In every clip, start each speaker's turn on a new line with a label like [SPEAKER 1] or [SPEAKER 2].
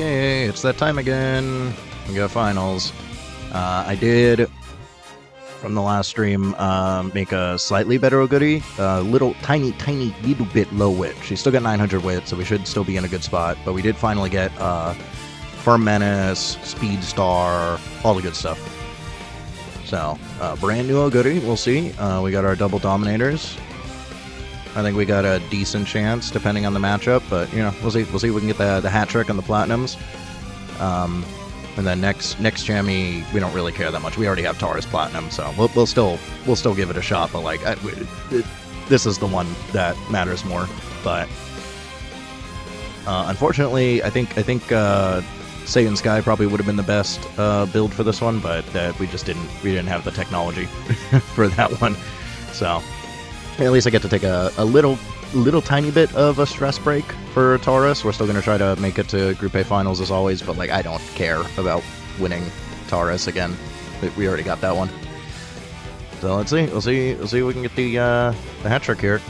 [SPEAKER 1] Okay, it's that time again. We got finals. I did, from the last stream, make a slightly better Oguri. Little, tiny little bit low wit. She's still got 900 wit, so we should still be in a good spot. But we did finally get Firm Menace, Speed Star, all the good stuff. So, brand new Oguri, we'll see. We got our double Dominators. I think we got a decent chance, depending on the matchup, but, you know, we'll see. We'll see if we can get the hat trick and the Platinums. And then next jammy, we don't really care that much. We already have Taurus Platinum, so we'll still give it a shot. But like, this is the one that matters more. But unfortunately, I think Saiyan Sky probably would have been the best build for this one, but we didn't have the technology for that one. So at least I get to take a little tiny bit of a stress break for Taurus. We're still going to try to make it to Group A finals as always, but like, I don't care about winning Taurus again. We already got that one. So let's see. We'll see if we can get the hat trick here.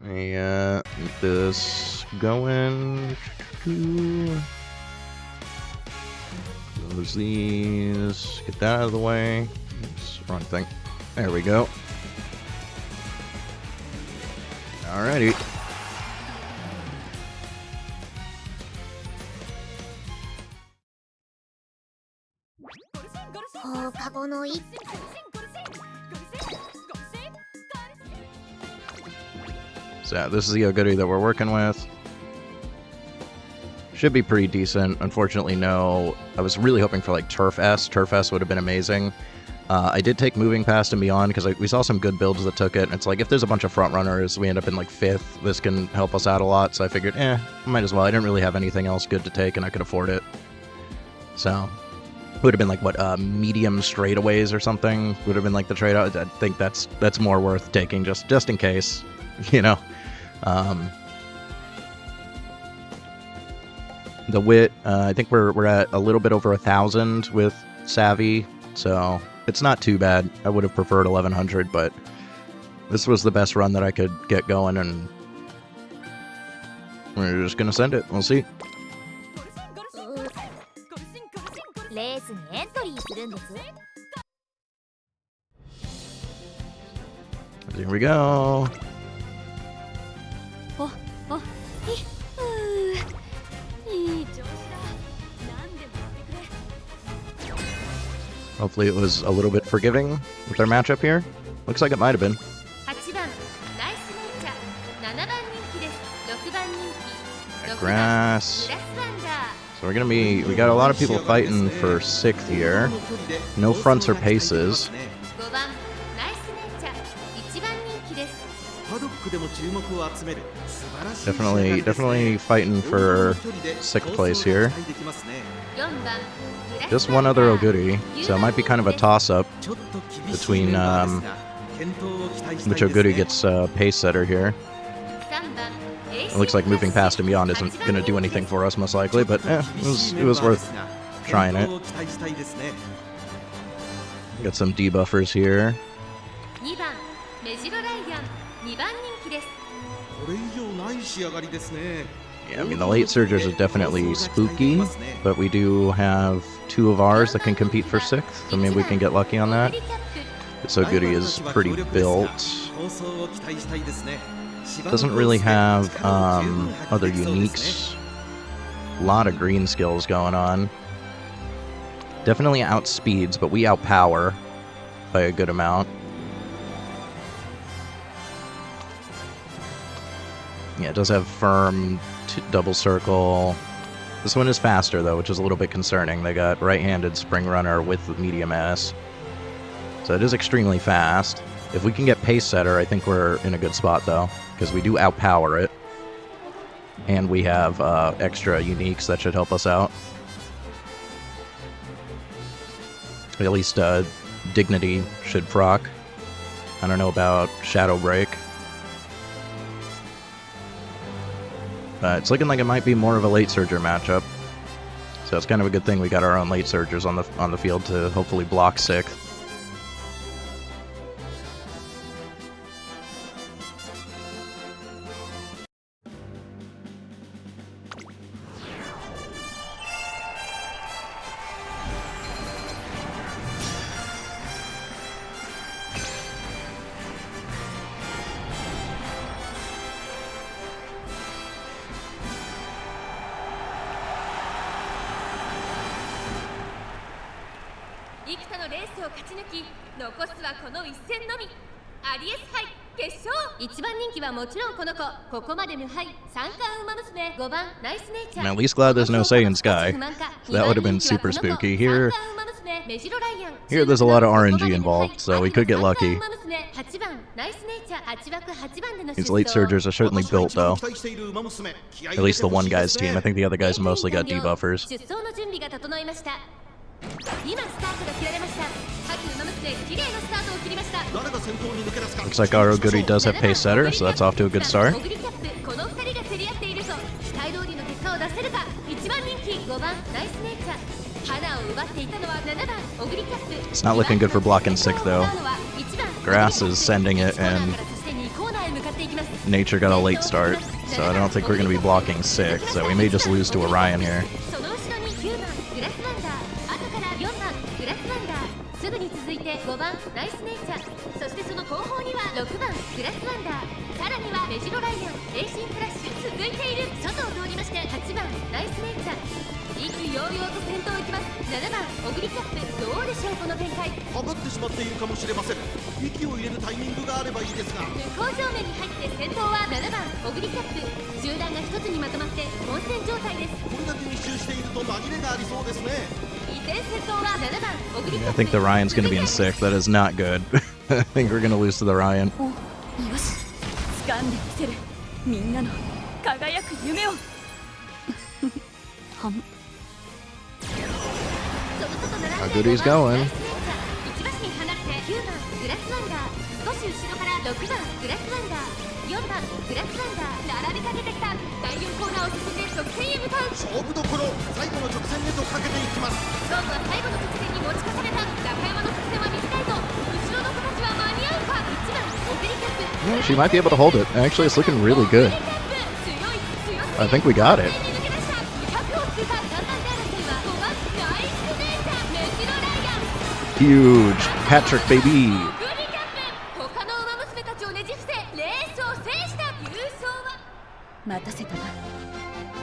[SPEAKER 1] Get this going. Close these. Get that out of the way. Oops, wrong thing. There we go. Alrighty. So this is the Oguri that we're working with. Should be pretty decent. Unfortunately, no. I was really hoping for like Turf S. Turf S would have been amazing. I did take Moving Past and Beyond because we saw some good builds that took it. And it's like, if there's a bunch of front runners, we end up in like 5th. This can help us out a lot. So I figured, might as well. I didn't really have anything else good to take, and I could afford it. So it would have been like, what, medium straightaways or something would have been like the trade-out. I think that's more worth taking just in case, you know. The wit, I think we're at a little bit over 1,000 with Savvy, so it's not too bad. I would have preferred 1,100, but this was the best run that I could get going, and we're just gonna send it. We'll see. Here we go. Hopefully it was a little bit forgiving with their matchup here. Looks like it might have been. Grass. So we got a lot of people fighting for 6th here. No fronts or paces. Definitely fighting for 6th place here. Just one other Oguri, so it might be kind of a toss-up between which Oguri gets pace setter here. It looks like Moving Past and Beyond isn't going to do anything for us, most likely, but it was worth trying it. Got some debuffers here. Yeah, I mean, the late surgers are definitely spooky, but we do have 2 of ours that can compete for 6th, so maybe we can get lucky on that. So Oguri is pretty built. Doesn't really have other uniques. A lot of green skills going on. Definitely outspeeds, but we outpower by a good amount. Yeah, it does have firm, double circle. This one is faster, though, which is a little bit concerning. They got right-handed Spring Runner with medium S. So it is extremely fast. If we can get Pace Setter, I think we're in a good spot, though, because we do outpower it. And we have extra uniques that should help us out. At least Dignity should proc. I don't know about Shadow Break. It's looking like it might be more of a late surger matchup. So it's kind of a good thing we got our own late surgers on the field to hopefully block 6th.
[SPEAKER 2] トを勝ち抜き、残すはこの一戦のみ。アリエス杯決勝。一番人気はもちろんこの子。ここまで無敗。三冠馬娘5番ナイスネイチャー。
[SPEAKER 1] I'm at least glad there's no Saiyan Sky. That would have been super spooky. Here, there's a lot of RNG involved, so we could get lucky. These late surgers are certainly built, though. At least the one guy's team. I think the other guys mostly got debuffers. Looks like our Goody does have pace setter, so that's off to a good start. It's not looking good for blocking sick, though. Grass is sending it, and Nature got a late start, so I don't think we're going to be blocking sick, so we may just lose to Orion here. I think the Ryan's going to be in sick. That is not good. I think we're going to lose to the Ryan. How good he's going. Yeah, she might be able to hold it. Actually, it's looking really good. I think we got it. Huge hat trick, baby.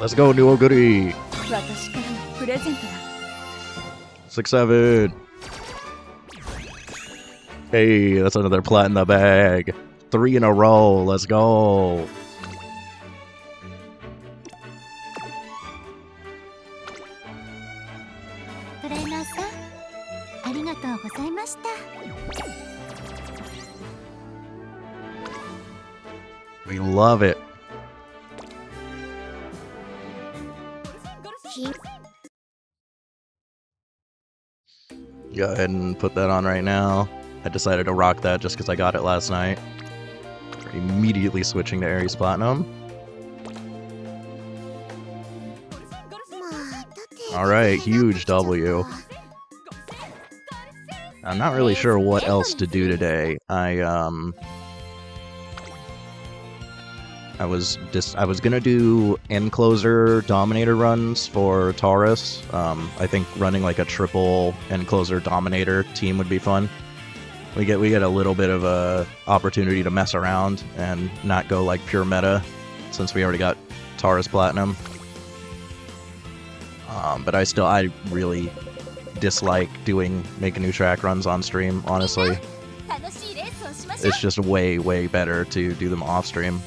[SPEAKER 1] Let's go, Nuo Goody. 6-7. Hey, that's another plat in the bag. 3 in a row. Let's go. We love it. Go ahead and put that on right now. I decided to rock that just because I got it last night. Immediately switching to Aries Platinum. Alright, huge W. I'm not really sure what else to do today. I was gonna do Encloser Dominator runs for Taurus. I think running like a triple Encloser Dominator team would be fun. We get a little bit of a opportunity to mess around and not go like pure meta, since we already got Taurus Platinum. But I really dislike making new track runs on stream, honestly. It's just way better to do them off stream.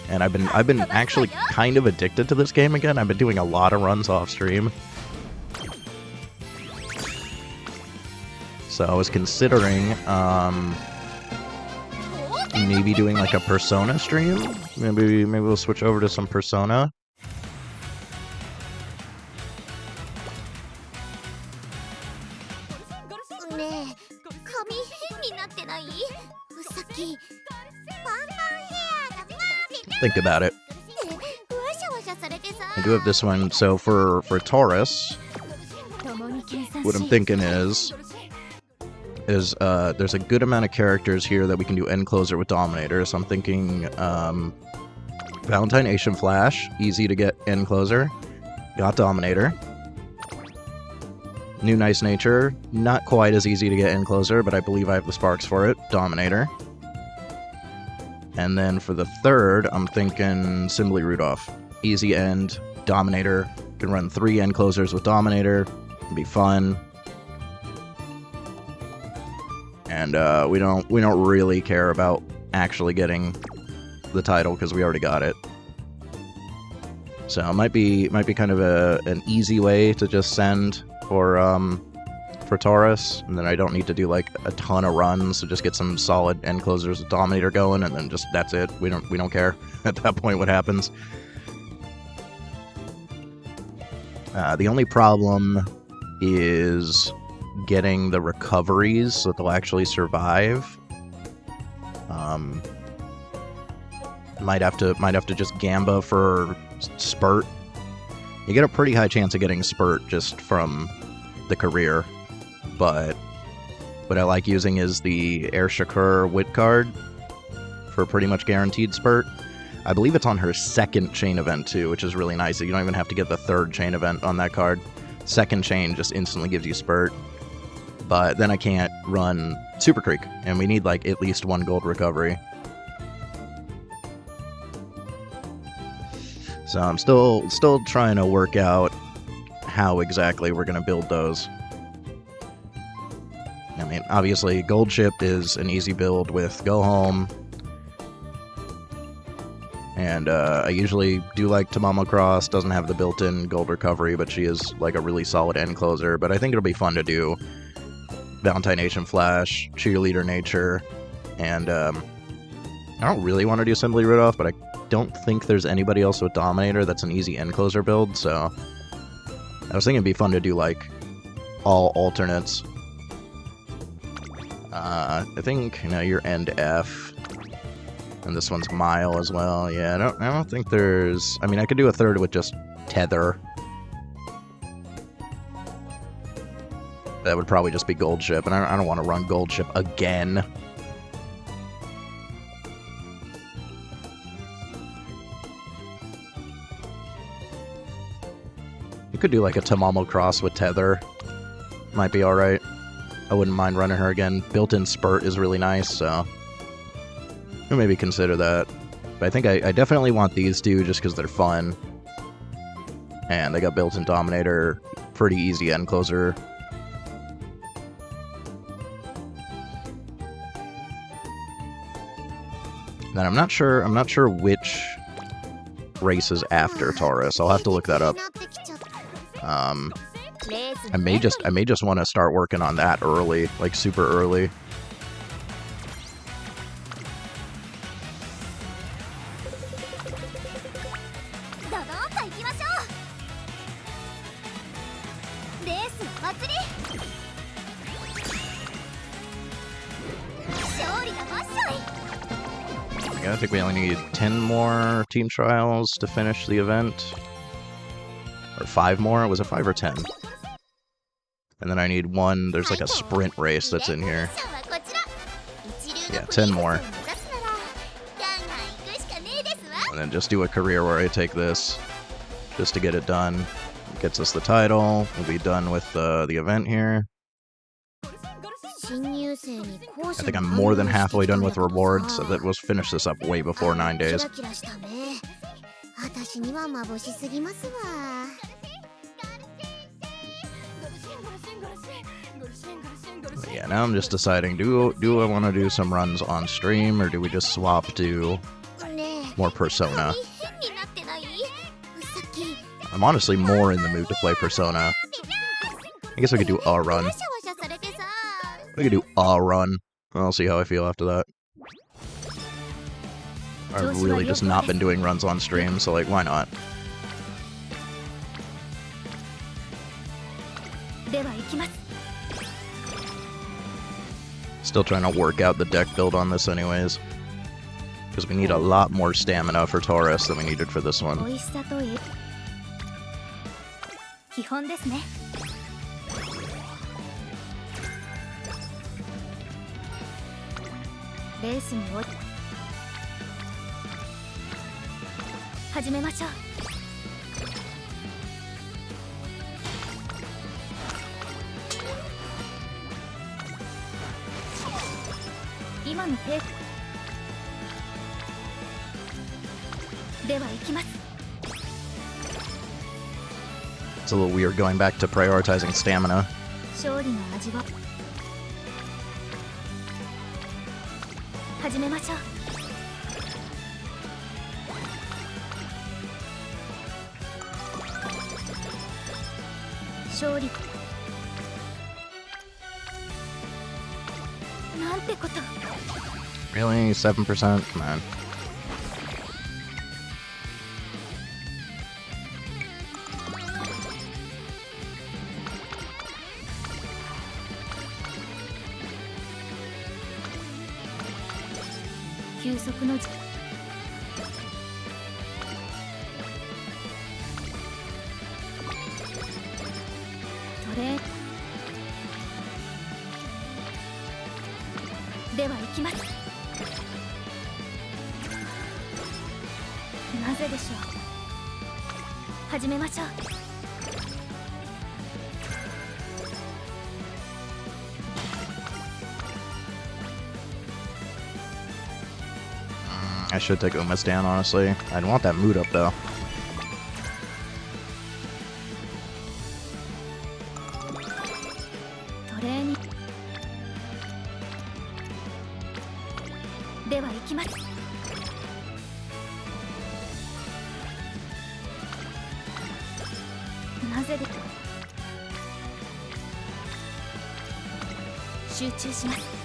[SPEAKER 1] And I've been actually kind of addicted to this game again. I've been doing a lot of runs off stream. So I was considering maybe doing like a Persona stream. Maybe we'll switch over to some Persona. Think about it. I do have this one. So for Taurus, what I'm thinking is there's a good amount of characters here that we can do Encloser with Dominator. So I'm thinking Valentine Asian Flash, easy to get Encloser. Got Dominator. New Nice Nature, not quite as easy to get Encloser, but I believe I have the sparks for it. Dominator. And then for the third, I'm thinking Simply Rudolph. Easy end, Dominator. Can run 3 Enclosers with Dominator. It'd be fun. and we don't really care about actually getting the title because we already got it. So it might be kind of an easy way to just send for Taurus, and then I don't need to do like a ton of runs, so just get some solid end closers with Dominator going, and then just that's it. We don't care at that point what happens. The only problem is getting the recoveries so that they'll actually survive. Might have to just gamba for Spurt. You get a pretty high chance of getting Spurt just from the career, but what I like using is the Air Shakur Wit card for pretty much guaranteed Spurt. I believe it's on her second chain event too, which is really nice. You don't even have to get the third chain event on that card. Second chain just instantly gives you Spurt. But then I can't run Super Creek, and we need like at least 1 gold recovery. So I'm still trying to work out how exactly we're going to build those. I mean, obviously, Gold Ship is an easy build with Go Home. And I usually do like Tamamo Cross, doesn't have the built-in gold recovery, but she is like a really solid end closer. But I think it'll be fun to do Valentine Nation Flash, Cheerleader Nature, and I don't really want to do Simply Rudolph, but I don't think there's anybody else with Dominator that's an easy end closer build, so I was thinking it'd be fun to do like all alternates. I think, you know, your end F, and this one's Mile as well. Yeah, I don't think there's. I mean, I could do a third with just Tether. That would probably just be Gold Ship, and I don't want to run Gold Ship again. You could do like a Tamamo Cross with Tether. Might be alright. I wouldn't mind running her again. Built-in Spurt is really nice, so we'll maybe consider that. But I think I definitely want these two just because they're fun. And they got built-in Dominator, pretty easy end closer. Then I'm not sure which race is after Taurus. I'll have to look that up. I may just want to start working on that early, like super early. I think we only need 10 more team trials to finish the event. Or 5 more? Was it 5 or 10? And then I need 1, there's like a sprint race that's in here. Yeah, 10 more. And then just do a career where I take this, just to get it done. It gets us the title, we'll be done with the event here. I think I'm more than halfway done with rewards, so that we'll finish this up way before 9 days. But yeah, now I'm just deciding, do I want to do some runs on stream, or do we just swap to more Persona? I'm honestly more in the mood to play Persona. I guess we could do a run. We could do a run. I'll see how I feel after that. I've really just not been doing runs on stream, so like, why not? Still trying to work out the deck build on this anyways. Because we need a lot more stamina for Taurus than we needed for this one. It's a little weird going back to prioritizing stamina.
[SPEAKER 2] 始めましょう。勝利なんてこと。
[SPEAKER 1] Really? 7%? Come on.
[SPEAKER 2] 休息の時トレーでは行きます。なぜでしょう。始めましょう。
[SPEAKER 1] I should take Uma's down, honestly. I'd want that mood up, though.
[SPEAKER 2] トレーにでは行きます。なぜで集中します。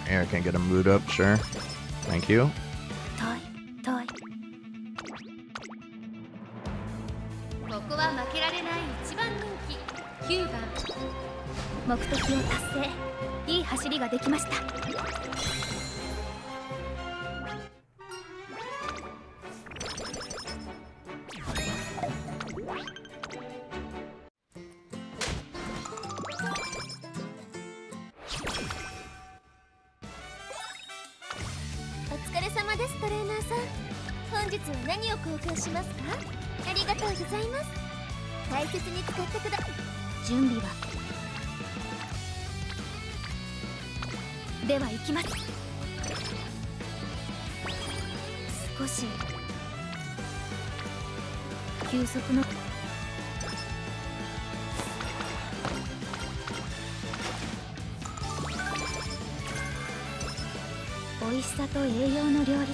[SPEAKER 1] Here, I can get a mood up, sure. Thank you.
[SPEAKER 2] 遠い。ここは負けられない一番人気9番。目的を達成。いい走りができました。お疲れ様です。トレーナーさん、本日は何を交換しますか？ありがとうございます。大切に使ってくだ。準備はでは行きます。少し休息の美味しさと栄養の両立。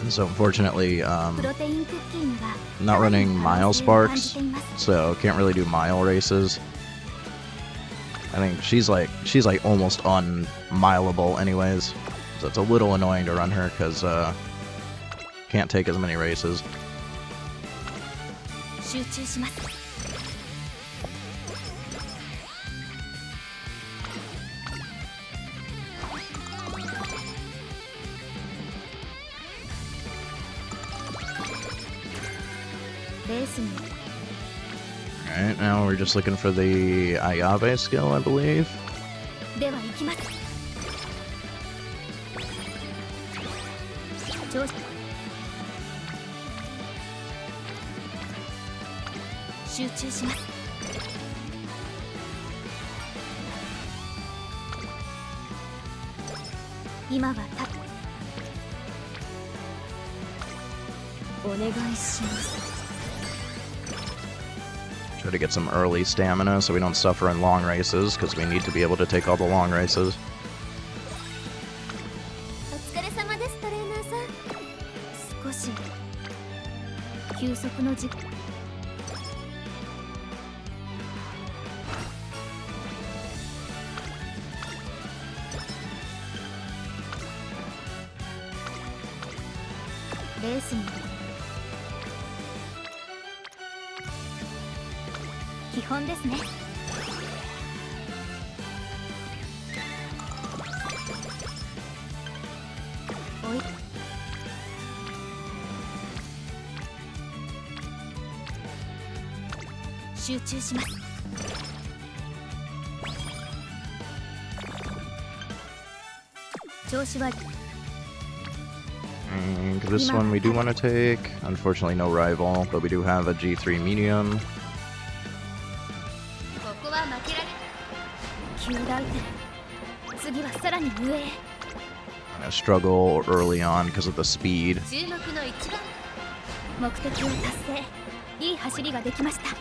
[SPEAKER 1] So unfortunately,
[SPEAKER 2] プロテインクッキーには
[SPEAKER 1] not running mile
[SPEAKER 2] 可能性を感
[SPEAKER 1] sparks,
[SPEAKER 2] じています。
[SPEAKER 1] so can't really do mile races. I think she's like almost unmileable anyways. So it's a little annoying to run her because can't take as many races.
[SPEAKER 2] 集中します。レースに
[SPEAKER 1] Alright, now we're just looking for the Ayave skill, I believe.
[SPEAKER 2] では行きます。調子集中します。今はお願いします。
[SPEAKER 1] Try to get some early stamina so we don't suffer in long races, because we need to be able to take all the long races.
[SPEAKER 2] お疲れ様です。トレーナーさん、少し休息の時間。レースに基本ですね。おい、集中します。調子は
[SPEAKER 1] And this one we do want to take. Unfortunately, no rival, but we do have a G3 medium.
[SPEAKER 2] ここは負けられ9大点。次はさらに上へ。
[SPEAKER 1] I struggle early on because of the speed.
[SPEAKER 2] 注目の一番。目的を達成。いい走りができました。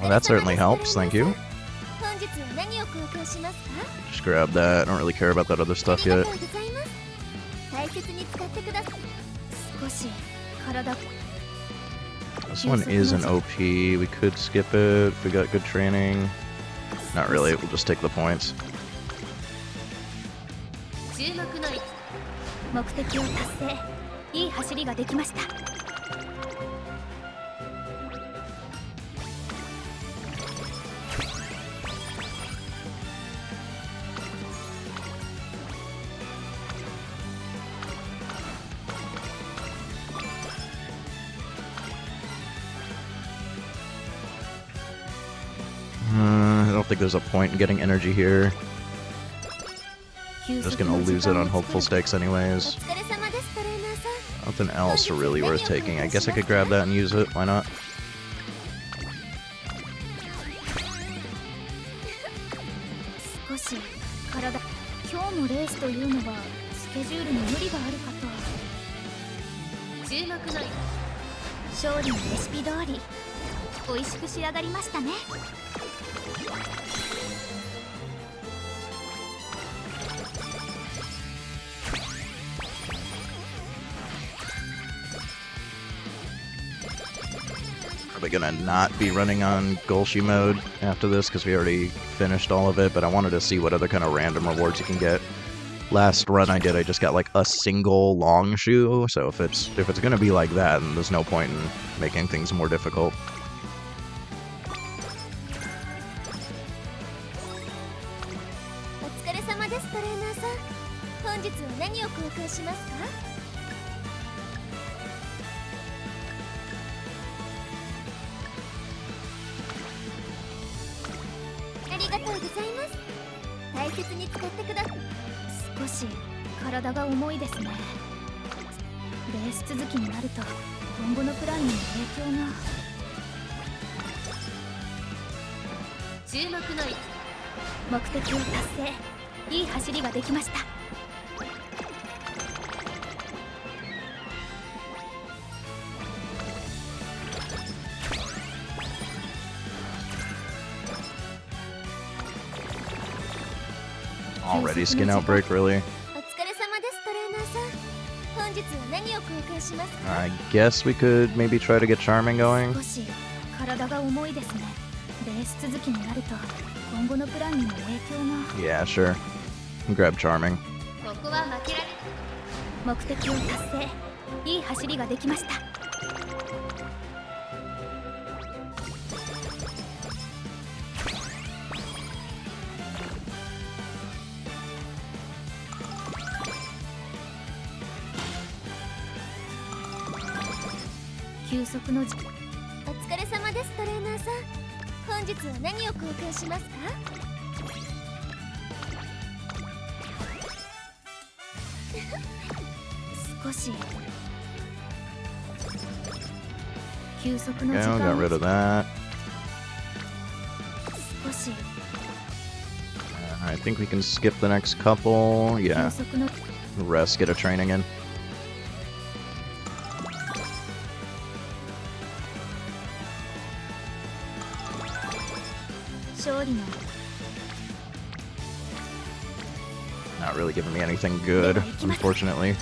[SPEAKER 1] Well, that certainly helps, thank you.
[SPEAKER 2] 本日は何を交換しますか？
[SPEAKER 1] Just grab that. I don't really care about that other stuff
[SPEAKER 2] あり
[SPEAKER 1] yet.
[SPEAKER 2] がとうございます。大切に使ってください。少し体
[SPEAKER 1] This one is an OP. We could skip it if we got good training. Not really, we'll just take the points.
[SPEAKER 2] 注目の目的を達成。いい走りができました。
[SPEAKER 1] I don't think there's a point in getting energy here. I'm just gonna lose it on hopeful stakes anyways.
[SPEAKER 2] お疲れ様ですトレーナーさん。
[SPEAKER 1] Nothing else really worth taking. I guess I could grab that and use it. Why not?
[SPEAKER 2] 少し体今日のレースというのはスケジュールに無理があるかと。注目の勝利のレシピ通り美味しく仕上がりましたね。
[SPEAKER 1] Probably gonna not be running on Golshi mode after this because we already finished all of it, but I wanted to see what other kind of random rewards you can get. Last run I did, I just got like a single long shoe, so if it's gonna be like that, then there's no point in making things more difficult.
[SPEAKER 2] お疲れ様ですトレーナーさん。本日は何を交換しますか？ありがとうございます。大切に使ってください。少し体が重いですね。レース続きになると今後のプランにも影響が。注目の目的を達成。いい走りができました。
[SPEAKER 1] Already skin outbreak, really?
[SPEAKER 2] お疲れ様ですトレーナーさん。本日は何を交換しますか？
[SPEAKER 1] I guess we could maybe try to get Charming going.
[SPEAKER 2] 少し体が重いですね。レース続きになると今後のプランにも影響が。
[SPEAKER 1] Yeah, sure. Grab Charming.
[SPEAKER 2] ここは負けられ目的を達成。いい走りができました。休息の時お疲れ様ですトレーナーさん。本日は何を交換しますか？少し休息の時
[SPEAKER 1] Yeah,
[SPEAKER 2] 間
[SPEAKER 1] got rid of that.
[SPEAKER 2] 少し
[SPEAKER 1] I think we can skip the next couple.
[SPEAKER 2] 休
[SPEAKER 1] Yeah,
[SPEAKER 2] 息の
[SPEAKER 1] rest, get a training in.
[SPEAKER 2] 勝利の
[SPEAKER 1] Not really giving me anything good, unfortunately.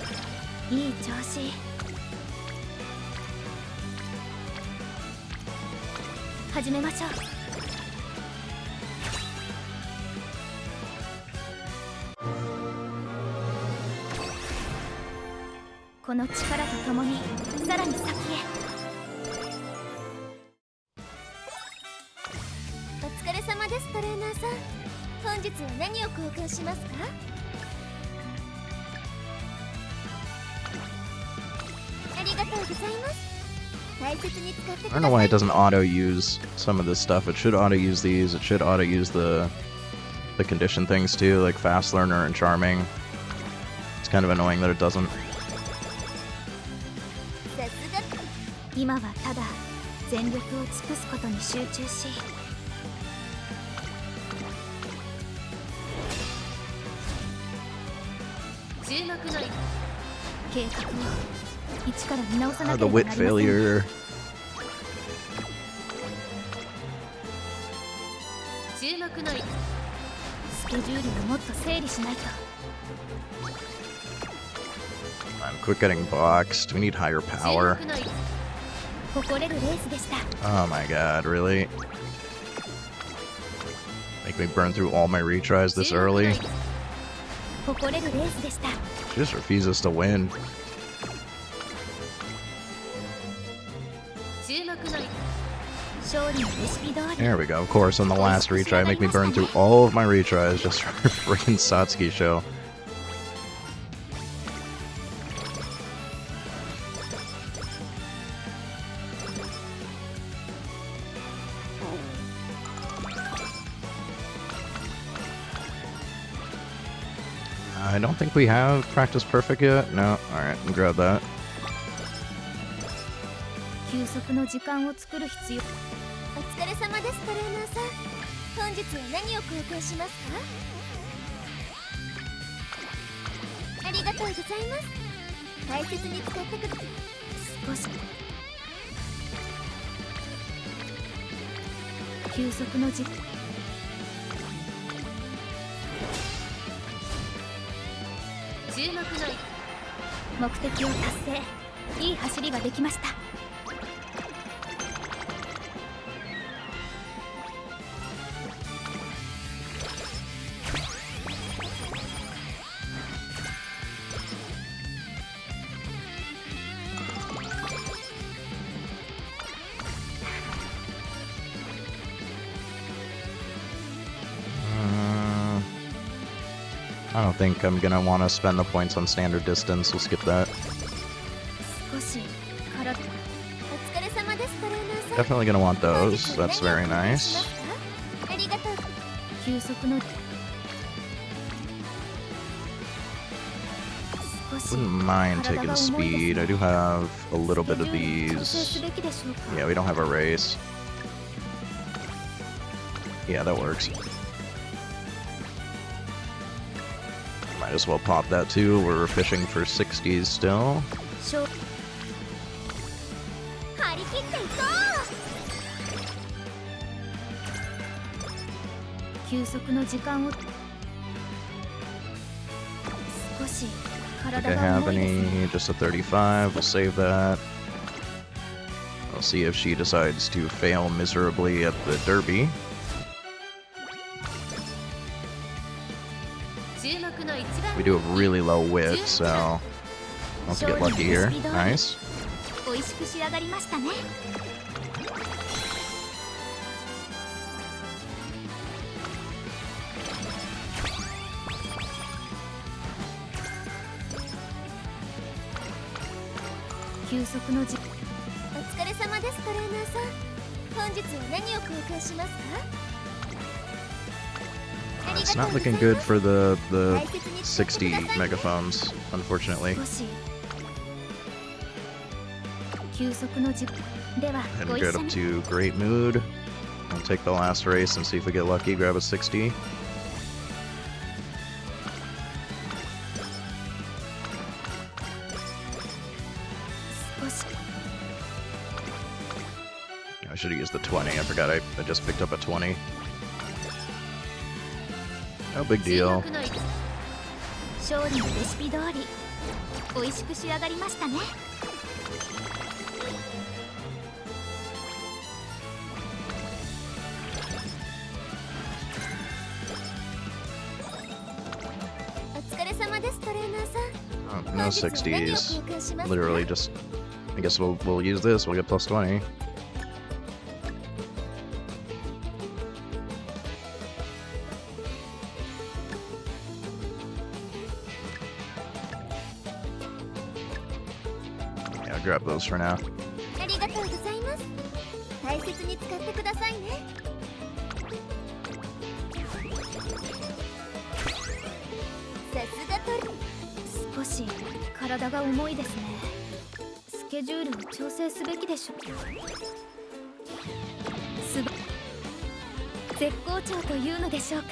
[SPEAKER 2] いい調子。始めましょう。この力とともにさらに先へ。お疲れ様ですトレーナーさん。本日は何を交換しますか？ありがとうございます。大切に使って
[SPEAKER 1] I
[SPEAKER 2] く
[SPEAKER 1] don't
[SPEAKER 2] だ
[SPEAKER 1] know why
[SPEAKER 2] さ
[SPEAKER 1] it
[SPEAKER 2] い。
[SPEAKER 1] doesn't auto use some of this stuff. It should auto use these. It should auto use the condition things too, like Fast Learner and Charming. It's kind of annoying that it doesn't.
[SPEAKER 2] さすが。今はただ全力を尽くすことに集中し。注目の計画を一から見直さな
[SPEAKER 1] The
[SPEAKER 2] ければ
[SPEAKER 1] wit
[SPEAKER 2] なりません。
[SPEAKER 1] failure.
[SPEAKER 2] ケジュールをもっと整理しないと。
[SPEAKER 1] I'm quit getting boxed. We need higher power.
[SPEAKER 2] 誇れるレースでした。
[SPEAKER 1] Oh my god, really? Make me burn through all my retries this early?
[SPEAKER 2] 誇れるレースでした。
[SPEAKER 1] She just refuses to win.
[SPEAKER 2] 勝利のレシピ通り。
[SPEAKER 1] There we go. Of course, on the last retry, make me burn through all of my retries just for freaking Satsuki show. I don't think we have practice perfect yet. No. Alright, grab that.
[SPEAKER 2] 休息の時間を作る必要。
[SPEAKER 3] お疲れ様ですトレーナーさん。本日は何を貢献しますか？ありがとうございます。大切に使ってください。
[SPEAKER 2] 少し休息の時間。目的を達成。いい走りができました。
[SPEAKER 1] I don't think I'm gonna want to spend the points on standard distance. We'll skip that.
[SPEAKER 2] 少し体。
[SPEAKER 3] お疲れ様ですトレーナーさん。
[SPEAKER 1] Definitely gonna want those. That's very nice.
[SPEAKER 3] ありがとう。
[SPEAKER 2] 休息の。少し
[SPEAKER 1] Wouldn't mind taking speed. I do have a little bit of these. Yeah, we don't have a race. Yeah, that works. Might as well pop that too. We're fishing for 60s still.
[SPEAKER 3] 張り切っていこう。
[SPEAKER 2] 休息の時間を。少し
[SPEAKER 1] I
[SPEAKER 2] 体
[SPEAKER 1] think I
[SPEAKER 2] が
[SPEAKER 1] have
[SPEAKER 2] 重いですね。
[SPEAKER 1] any. Just a 35. We'll save that. We'll see if she decides to fail miserably at the Derby. We do have really low wit, so let's get lucky here. Nice.
[SPEAKER 2] 美味しく仕上がりましたね。休息の時。
[SPEAKER 3] お疲れ様ですトレーナーさん。本日は何を貢献しますか？
[SPEAKER 1] It's not looking good for the 60 megaphones, unfortunately.
[SPEAKER 2] 少し休息の時。では
[SPEAKER 1] And
[SPEAKER 2] ご
[SPEAKER 1] get
[SPEAKER 2] 一緒
[SPEAKER 1] up
[SPEAKER 2] に。
[SPEAKER 1] to great mood. We'll take the last race and see if we get lucky. Grab a 60.
[SPEAKER 2] 少し
[SPEAKER 1] I should have used the 20. I forgot I just picked up a 20. No big deal.
[SPEAKER 2] 勝利のレシピ通り美味しく仕上がりましたね。
[SPEAKER 3] お疲れ様ですトレーナーさん。
[SPEAKER 1] Oh, no 60s. Literally just. I guess we'll use this. We'll get plus 20. Yeah, I'll grab those for now.
[SPEAKER 3] ありがとうございます。大切に使ってくださいね。さすがトレ。
[SPEAKER 2] 少し体が重いですね。スケジュールを調整すべきでしょう。絶好調というのでしょうか。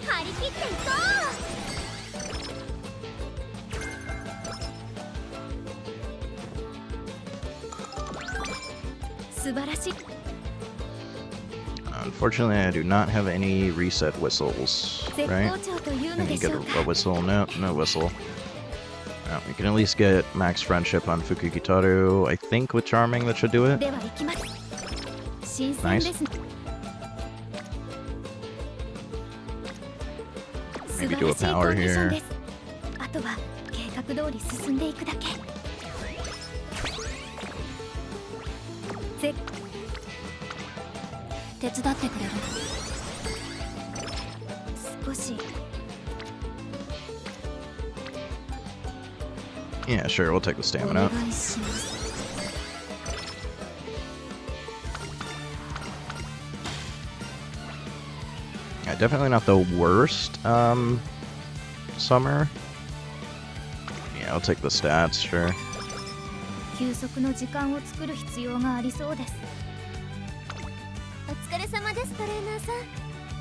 [SPEAKER 3] 張り切っていこう。
[SPEAKER 2] 素素晴らしい。
[SPEAKER 1] Unfortunately, I do not have any reset whistles,
[SPEAKER 2] 絶
[SPEAKER 1] right?
[SPEAKER 2] 好調という
[SPEAKER 1] Can
[SPEAKER 2] の
[SPEAKER 1] you
[SPEAKER 2] でし
[SPEAKER 1] get
[SPEAKER 2] ょう
[SPEAKER 1] a
[SPEAKER 2] か。
[SPEAKER 1] whistle? No, no whistle. We can at least get max friendship on Fukugitaru. I think with Charming that should do it.
[SPEAKER 2] では行きます。新鮮ですね。 素
[SPEAKER 1] Maybe
[SPEAKER 2] 晴
[SPEAKER 1] do
[SPEAKER 2] ら
[SPEAKER 1] a
[SPEAKER 2] しいコ
[SPEAKER 1] power
[SPEAKER 2] ンディション
[SPEAKER 1] here.
[SPEAKER 2] です。あとは計画通り進んでいくだけ。手伝ってくれる？少し。
[SPEAKER 1] Yeah, sure, we'll take the
[SPEAKER 2] お
[SPEAKER 1] stamina.
[SPEAKER 2] 願いします。
[SPEAKER 1] Yeah, definitely not the worst summer. Yeah, I'll take the stats, sure.
[SPEAKER 2] 休息の時間を作る必要がありそうです。
[SPEAKER 3] お疲れ様ですトレーナーさん。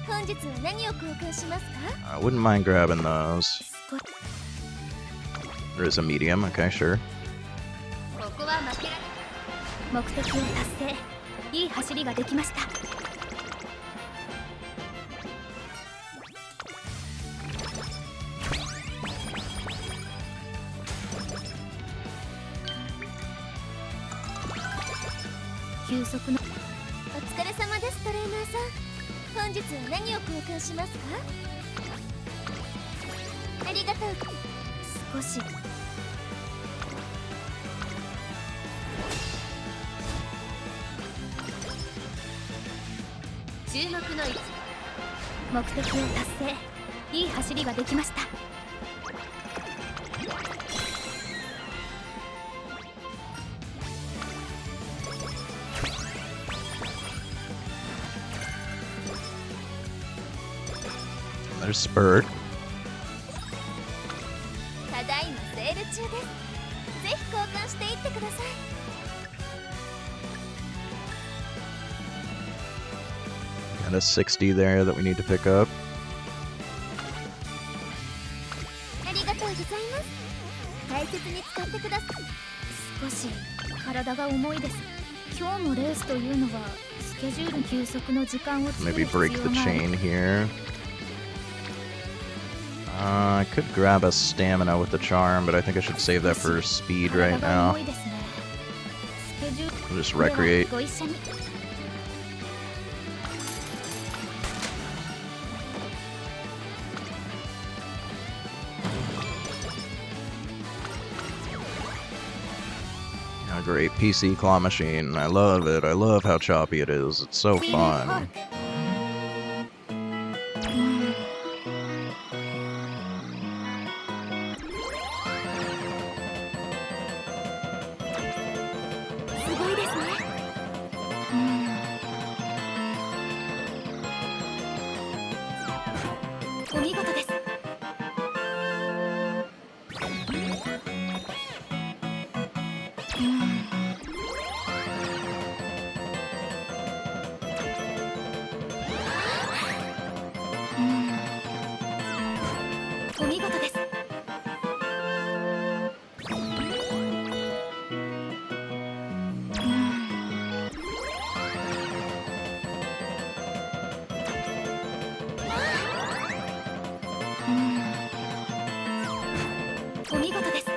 [SPEAKER 3] 本日は何を交換しますか？
[SPEAKER 1] I wouldn't mind grabbing those.
[SPEAKER 2] 少し
[SPEAKER 1] There is a medium, okay, sure.
[SPEAKER 3] ここは負けられ
[SPEAKER 2] 目的を達成。いい走りができました。 休息の
[SPEAKER 3] お疲れ様ですトレーナーさん。本日は何を交換しますか？ありがとう。
[SPEAKER 2] 少し。
[SPEAKER 3] 注目の位置。
[SPEAKER 2] 目的を達成。いい走りができました。
[SPEAKER 1] There's Spurt.
[SPEAKER 3] ただいまセール中です。ぜひ交換していってください。
[SPEAKER 1] And a 60 there that we need to pick up.
[SPEAKER 3] ありがとうございます。大切に使ってください。
[SPEAKER 2] 少し体が重いです。今日のレースというのはスケジュール休息の時間を作る
[SPEAKER 1] Maybe
[SPEAKER 2] 必要
[SPEAKER 1] break
[SPEAKER 2] が
[SPEAKER 1] the
[SPEAKER 2] ある。
[SPEAKER 1] chain here. I could grab a stamina with the charm, but I think I should save that for speed right
[SPEAKER 2] 体が
[SPEAKER 1] now.
[SPEAKER 2] 重いですね。スケジュール
[SPEAKER 1] Just
[SPEAKER 2] では
[SPEAKER 1] recreate.
[SPEAKER 2] ご一緒に。
[SPEAKER 1] A great PC claw machine. I love it. I love how choppy it is. It's so
[SPEAKER 2] ウィー
[SPEAKER 1] fun.
[SPEAKER 2] パーク。
[SPEAKER 3] すごいですね。
[SPEAKER 2] お見事です。 お見事です。 お見事です。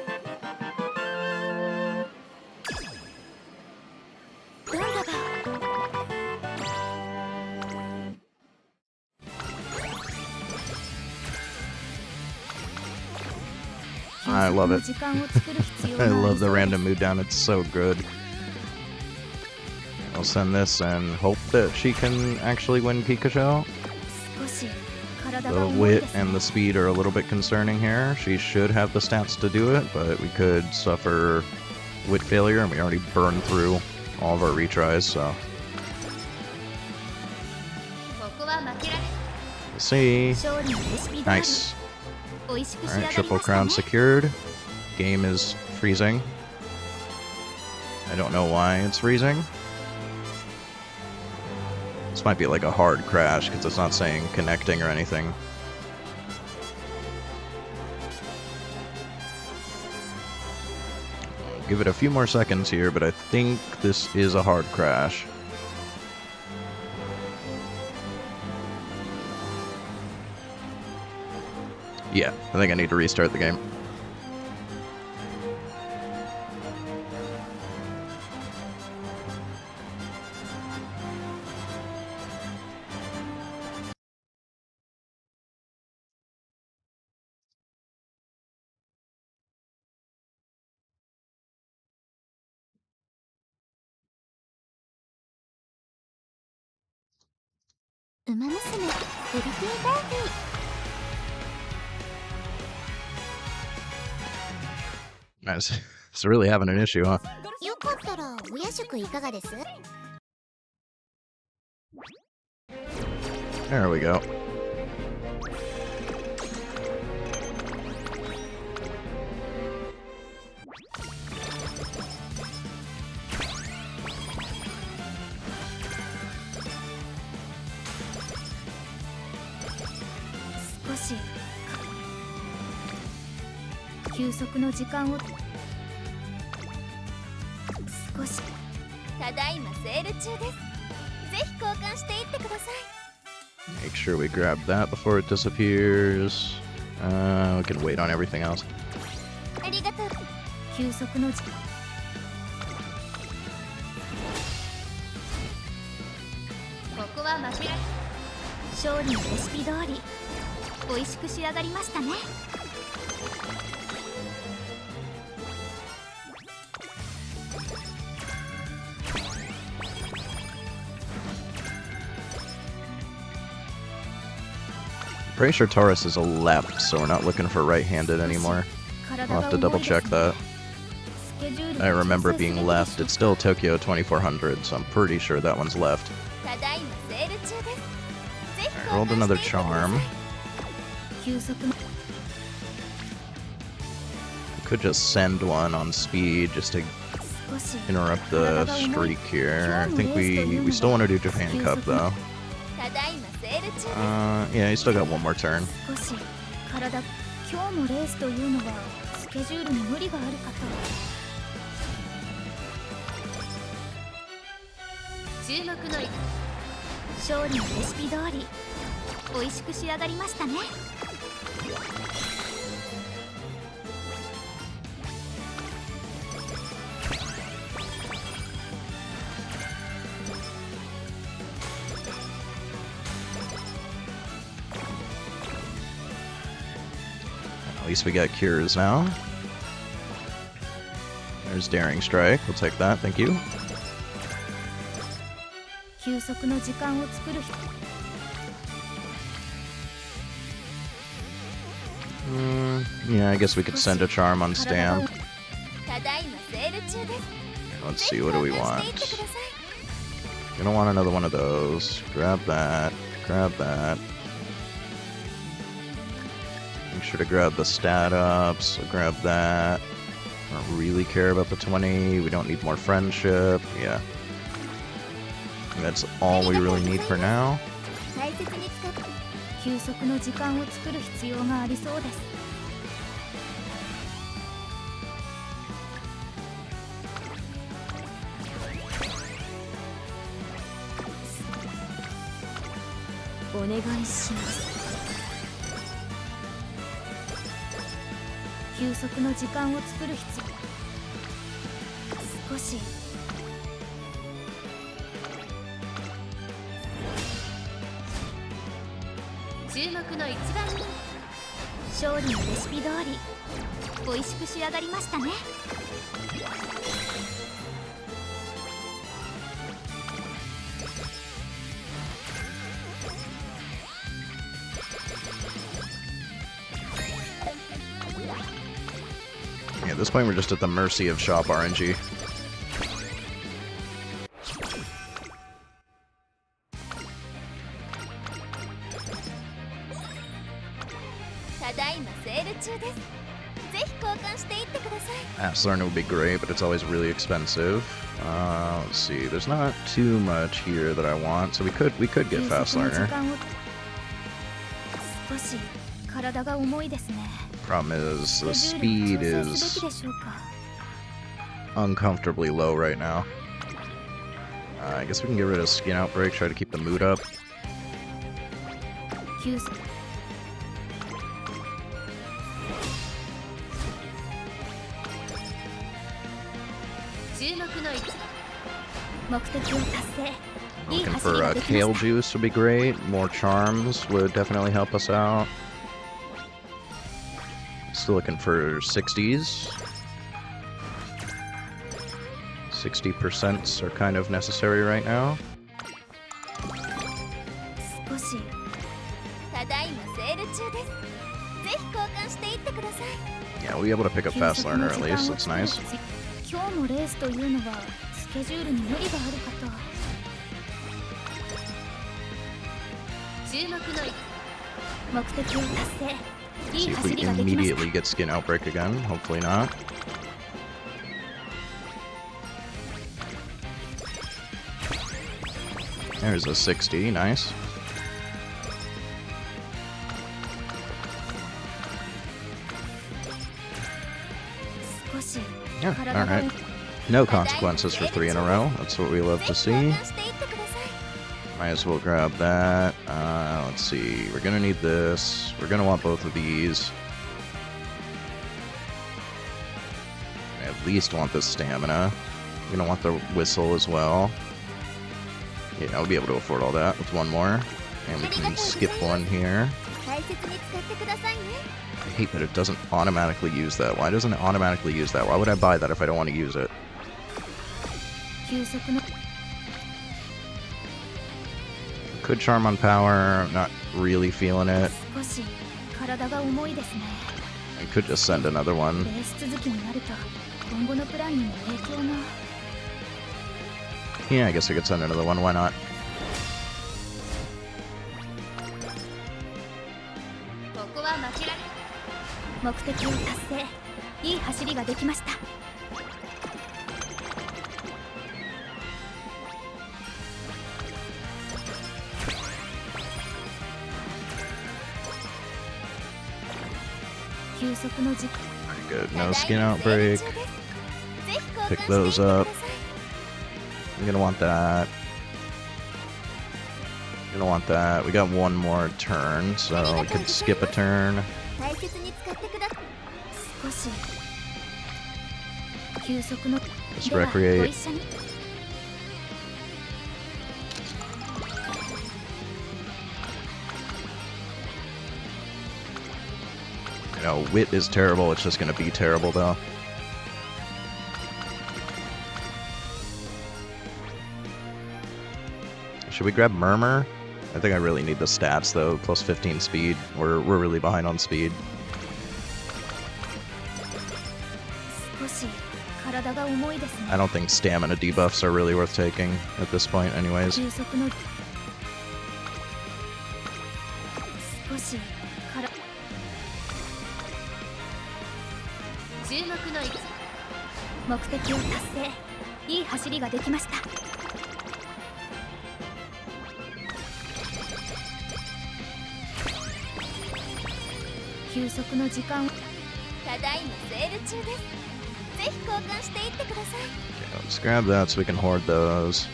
[SPEAKER 2] どんなが
[SPEAKER 1] I love it.
[SPEAKER 2] 時間を作る必要が
[SPEAKER 1] I
[SPEAKER 2] あり
[SPEAKER 1] love
[SPEAKER 2] そ
[SPEAKER 1] the
[SPEAKER 2] うです
[SPEAKER 1] random mood down. It's so good. I'll send this and hope that she can actually win Pikachu.
[SPEAKER 2] 少し体
[SPEAKER 1] The
[SPEAKER 2] が重い
[SPEAKER 1] wit
[SPEAKER 2] です。
[SPEAKER 1] and the speed are a little bit concerning here. She should have the stats to do it, but we could suffer wit failure, and we already burned through all of our retries, so
[SPEAKER 3] ここは負けられ
[SPEAKER 1] we'll see.
[SPEAKER 2] 勝利のレシピ通り
[SPEAKER 1] Nice.
[SPEAKER 2] 美味しく仕
[SPEAKER 1] Alright,
[SPEAKER 2] 上がり
[SPEAKER 1] triple
[SPEAKER 2] ました
[SPEAKER 1] crown
[SPEAKER 2] ね。
[SPEAKER 1] secured. Game is freezing. I don't know why it's freezing. This might be like a hard crash because it's not saying connecting or anything. Give it a few more seconds here, but I think this is a hard crash. Yeah, I think I need to restart the game. Nice. It's really having an issue, huh?
[SPEAKER 3] よかったらお夜食いかがです？
[SPEAKER 1] There we go.
[SPEAKER 2] 少し休息の時間を少し。
[SPEAKER 3] ただいまセール中です。ぜひ交換していってください。
[SPEAKER 1] Make sure we grab that before it disappears. We can wait on everything else.
[SPEAKER 3] ありがとう。
[SPEAKER 2] 休息の時間。ここは間違い。勝利のレシピ通り美味しく仕上がりましたね。
[SPEAKER 1] Pretty sure Taurus is a left, so we're not looking for right-handed anymore. I'll have to double check that. I remember it being left. It's still Tokyo 2400, so I'm pretty sure that one's left.
[SPEAKER 3] ただいまセール中です。ぜひ
[SPEAKER 1] I rolled
[SPEAKER 3] 交換
[SPEAKER 1] another
[SPEAKER 3] していってください。
[SPEAKER 1] charm.
[SPEAKER 2] 休息の
[SPEAKER 1] Could just send one on speed just to
[SPEAKER 2] 少し
[SPEAKER 1] interrupt the streak here. I think we still want to do Japan Cup though.
[SPEAKER 3] ただいまセール中です。
[SPEAKER 1] Yeah, you still got one more turn.
[SPEAKER 2] 少し体。今日のレースというのはスケジュールに無理があるかと。注目の勝利のレシピ通り美味しく仕上がりましたね。
[SPEAKER 1] At least we got cures now. There's Daring Strike. We'll take that. Thank you.
[SPEAKER 2] 休息の時間を作る人。
[SPEAKER 1] Yeah, I guess we could send a charm on stamp.
[SPEAKER 3] ただいまセール中です。
[SPEAKER 1] Let's
[SPEAKER 3] ぜ
[SPEAKER 1] see,
[SPEAKER 3] ひ
[SPEAKER 1] what do we
[SPEAKER 3] 交換
[SPEAKER 1] want?
[SPEAKER 3] していってください。
[SPEAKER 1] Gonna want another one of those. Grab that. Grab that. Make sure to grab the stat ups. So grab that. Don't really care about the 20. We don't need more friendship. Yeah. That's all we really need for now.
[SPEAKER 3] 大切に使って
[SPEAKER 2] 休息の時間を作る必要がありそうです。お願いします。休息の時間を作る必要。少し。注目の一番人勝利のレシピ通り美味しく仕上がりましたね。
[SPEAKER 1] Yeah, at this point we're just at the mercy of shop RNG.
[SPEAKER 3] ただいまセール中です。ぜひ交換していってください。
[SPEAKER 1] Fast learner would be great, but it's always really expensive. Let's see. There's not too much here that I want, so we could get fast
[SPEAKER 2] 休息の
[SPEAKER 1] learner.
[SPEAKER 2] 時間を少し体が重いですね。
[SPEAKER 1] Problem is the
[SPEAKER 2] スケジュール
[SPEAKER 1] speed
[SPEAKER 2] を調整すべき
[SPEAKER 1] is
[SPEAKER 2] でしょうか。
[SPEAKER 1] uncomfortably low right now. I guess we can get rid of Skin Outbreak, try to keep the mood up.
[SPEAKER 2] 急速 目的を達成 いい
[SPEAKER 1] Looking
[SPEAKER 2] 走
[SPEAKER 1] for
[SPEAKER 2] りが
[SPEAKER 1] a
[SPEAKER 2] できま
[SPEAKER 1] Kale
[SPEAKER 2] した
[SPEAKER 1] Juice would be great. More Charms would definitely help us out. Still looking for 60s. 60% are kind of necessary right now.
[SPEAKER 2] 少し
[SPEAKER 3] ただいまセール中ですぜひ交換していってください
[SPEAKER 1] Yeah, we'll be able to pick up
[SPEAKER 2] 休
[SPEAKER 1] Fast
[SPEAKER 2] 息
[SPEAKER 1] Learner
[SPEAKER 2] の
[SPEAKER 1] at
[SPEAKER 2] 時
[SPEAKER 1] least.
[SPEAKER 2] 間を
[SPEAKER 1] That's
[SPEAKER 2] 作る
[SPEAKER 1] nice.
[SPEAKER 2] 必要今日のレースというのはスケジュールに無理があるかと目的を達成いい
[SPEAKER 1] See if
[SPEAKER 2] 走
[SPEAKER 1] we
[SPEAKER 2] りができました
[SPEAKER 1] immediately get Skin Outbreak again. Hopefully not. There's a 60. Nice.
[SPEAKER 2] 少し
[SPEAKER 1] Yeah,
[SPEAKER 2] 体が
[SPEAKER 1] alright. No consequences for 3 in a row. That's what we love to
[SPEAKER 3] ぜひ
[SPEAKER 1] see.
[SPEAKER 3] 交換していってください
[SPEAKER 1] Might as well grab that. Let's see. We're gonna need this. We're gonna want both of these. I at least want this stamina. We're gonna want the whistle as well. Yeah, I'll be able to afford all that with one more. And we can skip one here.
[SPEAKER 3] 大切に使ってくださいね
[SPEAKER 1] I hate that it doesn't automatically use that. Why doesn't it automatically use that? Why would I buy that if I don't want to use it?
[SPEAKER 2] 休息の
[SPEAKER 1] Could charm on power. Not really feeling it.
[SPEAKER 2] 少し体が重いですね
[SPEAKER 1] I could just send another one.
[SPEAKER 2] レース続きになると今後のプランにも影響が
[SPEAKER 1] Yeah, I guess I could send another one. Why not?
[SPEAKER 3] ここは負けられ
[SPEAKER 2] 目的を達成いい走りができました 休息の時間
[SPEAKER 1] Pretty good.
[SPEAKER 3] ただ
[SPEAKER 1] No
[SPEAKER 3] い
[SPEAKER 1] skin
[SPEAKER 3] まセール
[SPEAKER 1] outbreak.
[SPEAKER 3] 中ですぜひ交換
[SPEAKER 1] Pick
[SPEAKER 3] していって
[SPEAKER 1] those
[SPEAKER 3] くだ
[SPEAKER 1] up.
[SPEAKER 3] さい
[SPEAKER 1] I'm gonna want that. Gonna want that. We got one more turn, so we could skip a turn.
[SPEAKER 3] 大切に使ってください
[SPEAKER 2] 少し休息の
[SPEAKER 1] Let's
[SPEAKER 2] ではご
[SPEAKER 1] recreate.
[SPEAKER 2] 一緒に
[SPEAKER 1] You know, wit is terrible. It's just gonna be terrible, though. Should we grab Murmur? I think I really need the stats, though. Plus 15 speed. We're really behind on speed.
[SPEAKER 2] 少し体が重いですね
[SPEAKER 1] I don't think stamina debuffs are really worth taking at this point, anyways.
[SPEAKER 2] 休息の少しから目的を達成いい走りができました 休息の時間
[SPEAKER 3] ただいまセール中ですぜひ交換していってください
[SPEAKER 1] Okay, let's grab that so we can hoard those.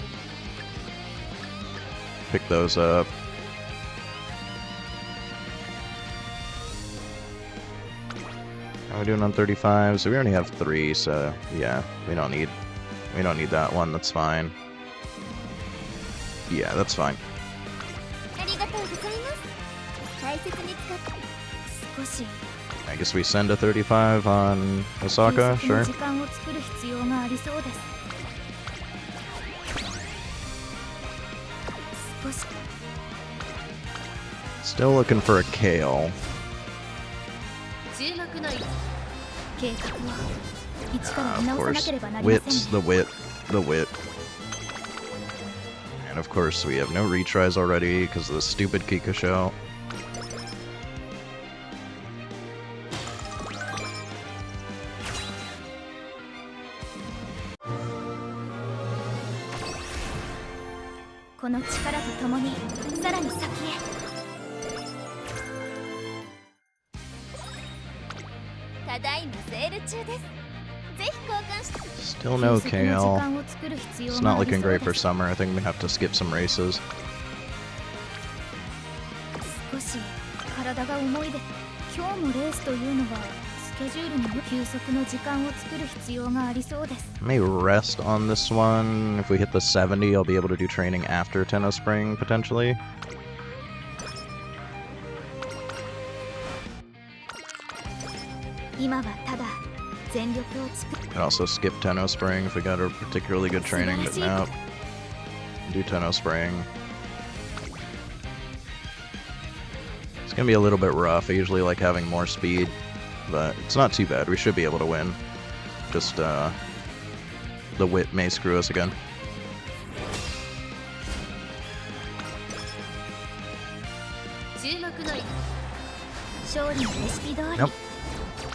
[SPEAKER 1] Pick those up. How are we doing on 35? So we only have 3, so yeah, we don't need that one. That's fine. Yeah, that's fine.
[SPEAKER 3] ありがとうございます大切に使って
[SPEAKER 2] 少し
[SPEAKER 1] I guess we send a 35 on
[SPEAKER 2] 休
[SPEAKER 1] Osaka,
[SPEAKER 2] 息の
[SPEAKER 1] sure.
[SPEAKER 2] 時間を作る必要がありそうです少し
[SPEAKER 1] Still looking for a Kale.
[SPEAKER 2] 計画を一から見
[SPEAKER 1] Of
[SPEAKER 2] 直さな
[SPEAKER 1] course,
[SPEAKER 2] ければなりません
[SPEAKER 1] wits, the wit, the wit. And of course, we have no retries already because of the stupid Kika show.
[SPEAKER 2] この力とともにさらに先へ
[SPEAKER 3] ただいまセール中です
[SPEAKER 1] Still no Kale. It's not looking great for summer. I think we have to skip some races.
[SPEAKER 2] 少し体が重いで今日のレースというのはスケジュールに休息の時間を作る必要がありそうです。
[SPEAKER 1] May rest on this one. If we hit the 70, I'll be able to do training after Tenno Spring, potentially.
[SPEAKER 2] 今はただ全力を尽く
[SPEAKER 1] Could also skip Tenno Spring if we got a particularly good training, but no. Do Tenno Spring. It's gonna be a little bit rough. I usually like having more speed, but it's not too bad. We should be able to win. Just, the whip may screw us again.
[SPEAKER 2] 勝利のレシピ通り
[SPEAKER 1] Nope.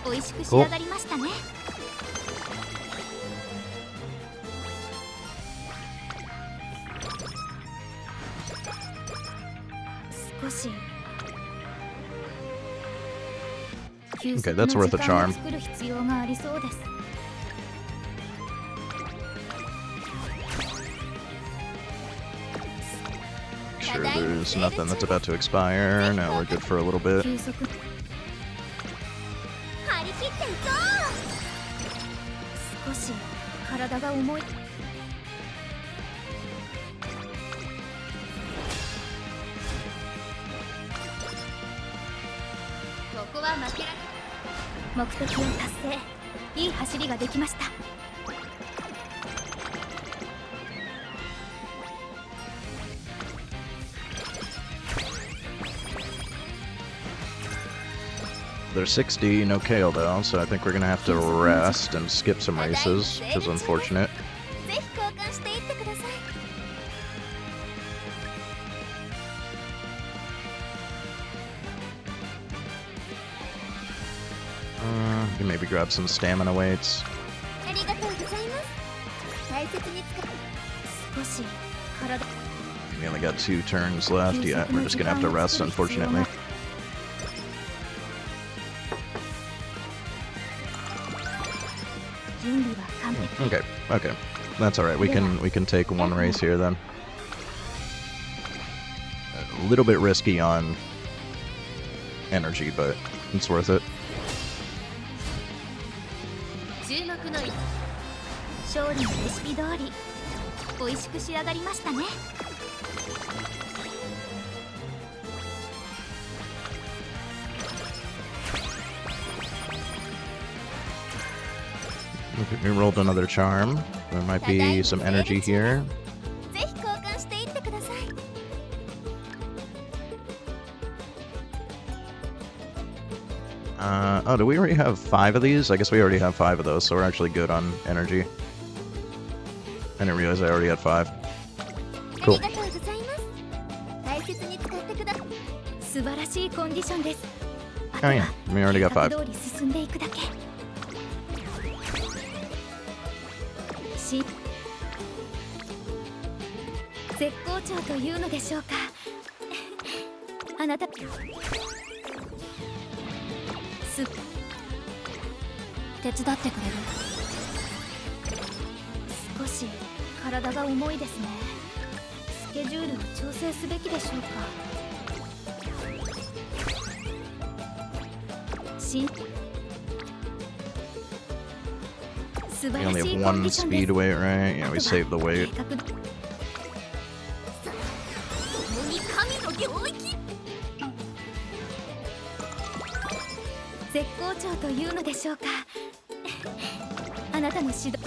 [SPEAKER 2] 美味しく仕上がりましたね。少し
[SPEAKER 1] Okay, that's worth a charm.
[SPEAKER 2] 作る必要がありそうです。
[SPEAKER 1] Sure, there's nothing that's about to expire. No, we're good for a little bit.
[SPEAKER 2] 休息
[SPEAKER 3] 張り切っていこう。
[SPEAKER 2] 少し体が重い。
[SPEAKER 3] ここは負けられ
[SPEAKER 2] 目的を達成。いい走りができました。
[SPEAKER 1] They're 60, no Kale though, so I think we're gonna have to rest and skip some races, which is unfortunate.
[SPEAKER 3] ぜひ交換していってください。
[SPEAKER 1] You can maybe grab some stamina weights.
[SPEAKER 3] ありがとうございます。大切に使う。
[SPEAKER 2] 少し体
[SPEAKER 1] We only got 2 turns left. Yeah, we're just gonna have to rest, unfortunately.
[SPEAKER 2] 準備は完璧。
[SPEAKER 1] Okay, okay. That's alright. We can take one race here then. A little bit risky on energy, but it's worth it.
[SPEAKER 3] 注目の
[SPEAKER 2] 勝利のレシピ通り美味しく仕上がりましたね。
[SPEAKER 1] Okay, we rolled another charm. There might be some energy here.
[SPEAKER 3] ぜひ交換していってください。
[SPEAKER 1] Oh, do we already have 5 of these? I guess we already have 5 of those, so we're actually good on energy. I didn't realize I already had 5.
[SPEAKER 3] あ
[SPEAKER 1] Cool.
[SPEAKER 3] りがとうございます。大切に使ってください。
[SPEAKER 2] 素晴らしいコンディションです。
[SPEAKER 1] Oh yeah, we already got
[SPEAKER 2] 計画
[SPEAKER 1] 5.
[SPEAKER 2] 通り進んでいくだけ。絶好調というのでしょうか。あなた手伝ってくれる？少し体が重いですね。スケジュールを調整すべきでしょうか。素
[SPEAKER 1] We
[SPEAKER 2] 晴ら
[SPEAKER 1] only
[SPEAKER 2] しい
[SPEAKER 1] have
[SPEAKER 2] コン
[SPEAKER 1] one
[SPEAKER 2] ディションで
[SPEAKER 1] speed
[SPEAKER 2] す。
[SPEAKER 1] weight, right? Yeah, we saved the weight.
[SPEAKER 2] 計画
[SPEAKER 3] 共に神の領域。
[SPEAKER 2] 絶好調というのでしょうか。あなたの指導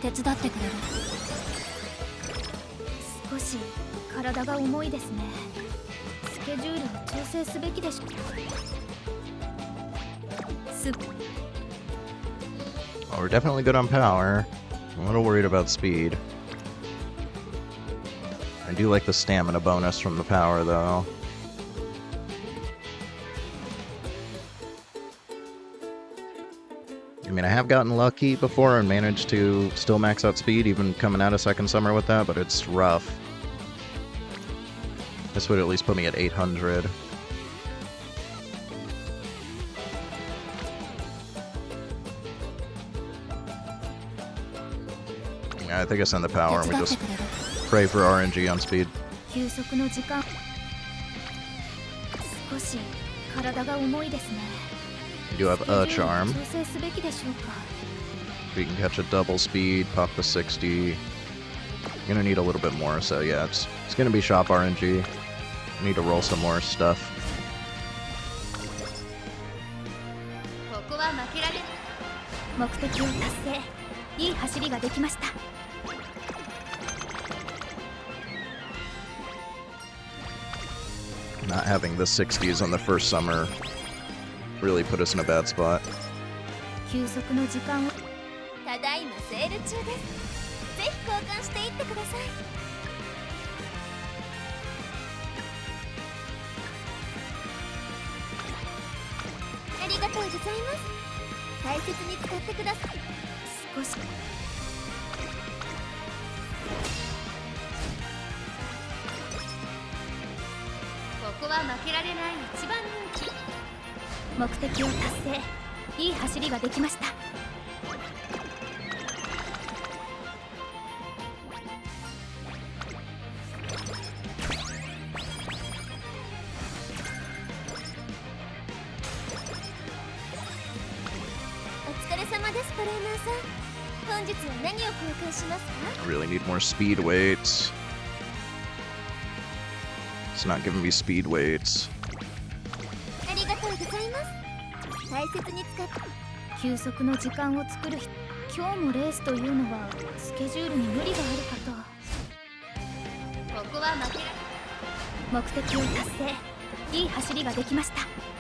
[SPEAKER 2] 手伝ってくれる？少し体が重いですね。スケジュールを調整すべきでしょう。
[SPEAKER 1] Well, we're definitely good on power. I'm a little worried about speed. I do like the stamina bonus from the power, though. I mean, I have gotten lucky before and managed to still max out speed, even coming out of second summer with that, but it's rough. This would at least put me at 800. Yeah, I think I send the power and we just pray for RNG on speed.
[SPEAKER 2] 休息の時間少し体が重いですね
[SPEAKER 1] You do have a charm.
[SPEAKER 2] 調整すべきでしょうか
[SPEAKER 1] We can catch a double speed, pop the 60. You're gonna need a little bit more, so yeah, it's gonna be shop RNG. Need to roll some more stuff.
[SPEAKER 3] ここは負けられない
[SPEAKER 2] 目的を達成いい走りができました
[SPEAKER 1] Not having the 60s on the first summer really put us in a bad spot.
[SPEAKER 2] 休息の時間を
[SPEAKER 3] ただいまセール中ですぜひ交換していってくださいありがとうございます大切に使ってください
[SPEAKER 2] 少し
[SPEAKER 3] ここは負けられない一番人気
[SPEAKER 2] 目的を達成いい走りができました
[SPEAKER 3] お疲れ様ですトレーナーさん本日は何を交換しますか
[SPEAKER 1] I really need more speed weights. It's not giving me speed weights.
[SPEAKER 3] ありがとうございます大切に使って
[SPEAKER 2] 休息の時間を作る日今日もレースというのはスケジュールに無理があるかと
[SPEAKER 3] ここは負けられ
[SPEAKER 2] 目的を達成いい走りができました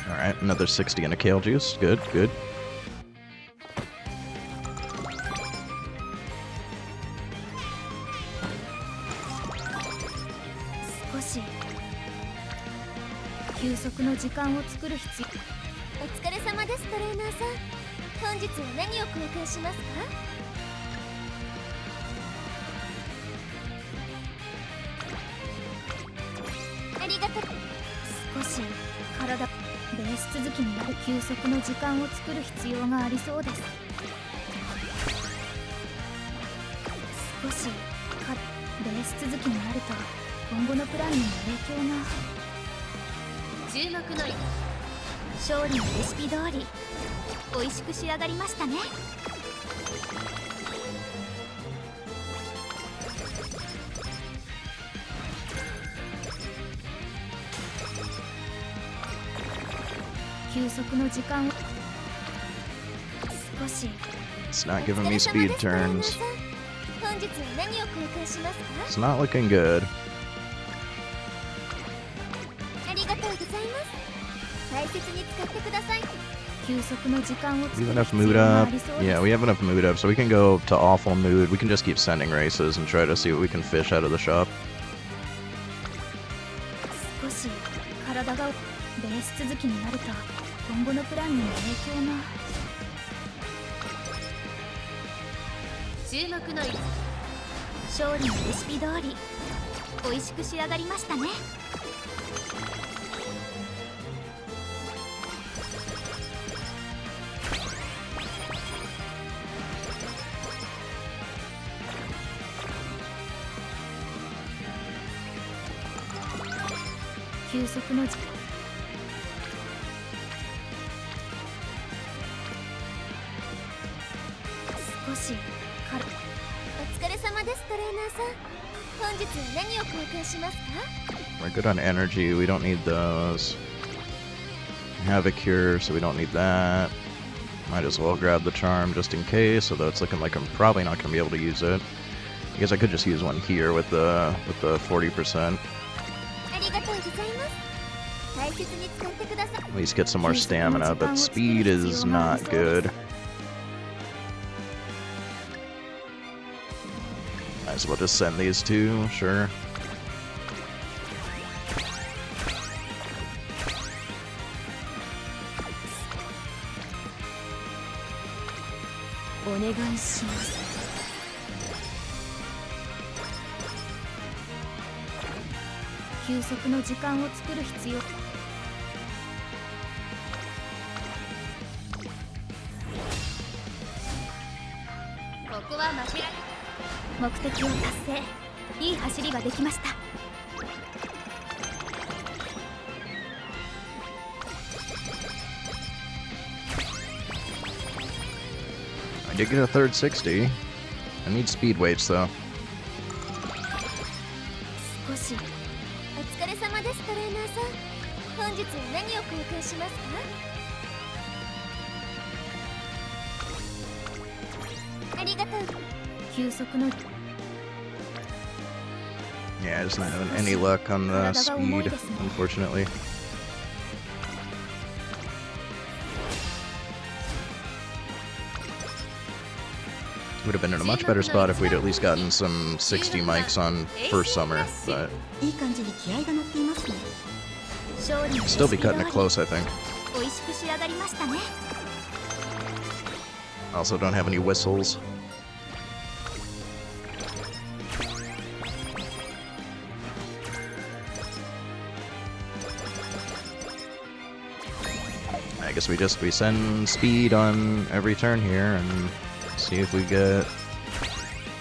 [SPEAKER 1] Alright, another 60 and a kale juice. Good, good.
[SPEAKER 2] 少し休息の時間を作る必要
[SPEAKER 3] お疲れ様ですトレーナーさん本日は何を交換しますかありがとう
[SPEAKER 2] 少し体レース続きになる休息の時間を作る必要がありそうです少しレース続きになると今後のプランにも影響が
[SPEAKER 3] 注目の
[SPEAKER 2] 勝利のレシピ通り美味しく仕上がりましたね休息の時間を少し
[SPEAKER 1] It's not giving me speed turns.
[SPEAKER 3] 本日は何を交換しますか
[SPEAKER 1] It's not looking good.
[SPEAKER 3] ありがとうございます大切に使ってください
[SPEAKER 2] 休息の時間を
[SPEAKER 1] We
[SPEAKER 2] 作
[SPEAKER 1] have
[SPEAKER 2] る
[SPEAKER 1] enough
[SPEAKER 2] 必
[SPEAKER 1] mood
[SPEAKER 2] 要があ
[SPEAKER 1] up.
[SPEAKER 2] りそうです
[SPEAKER 1] Yeah, we have enough mood up, so we can go to awful mood. We can just keep sending races and try to see what we can fish out of the shop.
[SPEAKER 2] 少し体がレース続きになると今後のプランにも影響が
[SPEAKER 3] 注目の
[SPEAKER 2] 勝利のレシピ通り美味しく仕上がりましたね休息の時少しから
[SPEAKER 3] お疲れ様ですトレーナーさん本日は何を交換しますか
[SPEAKER 1] We're good on energy. We don't need those. Havoc here, so we don't need that. Might as well grab the charm just in case, although it's looking like I'm probably not going to be able to use it. I guess I could just use one here with the 40%.
[SPEAKER 3] ありがとうございます大切に使ってください
[SPEAKER 1] At least get some more stamina, but speed is not good. Might as well just send these two, sure.
[SPEAKER 2] 願いします。休息の時間を作る必要。ここは間違い。目的を達成。いい走りができました。
[SPEAKER 1] I did get a third 60. I need speed weights though.
[SPEAKER 2] 少し。
[SPEAKER 3] お疲れ様ですトレーナーさん。本日は何を交換しますか？ありがとう。
[SPEAKER 2] 休息の。
[SPEAKER 1] Yeah, just not having any luck on the speed, unfortunately. Would have been in a much better spot if we'd at least gotten some 60 mics on first summer, but still be cutting it close, I think. Also don't have any whistles. I guess we send speed on every turn here and see if we get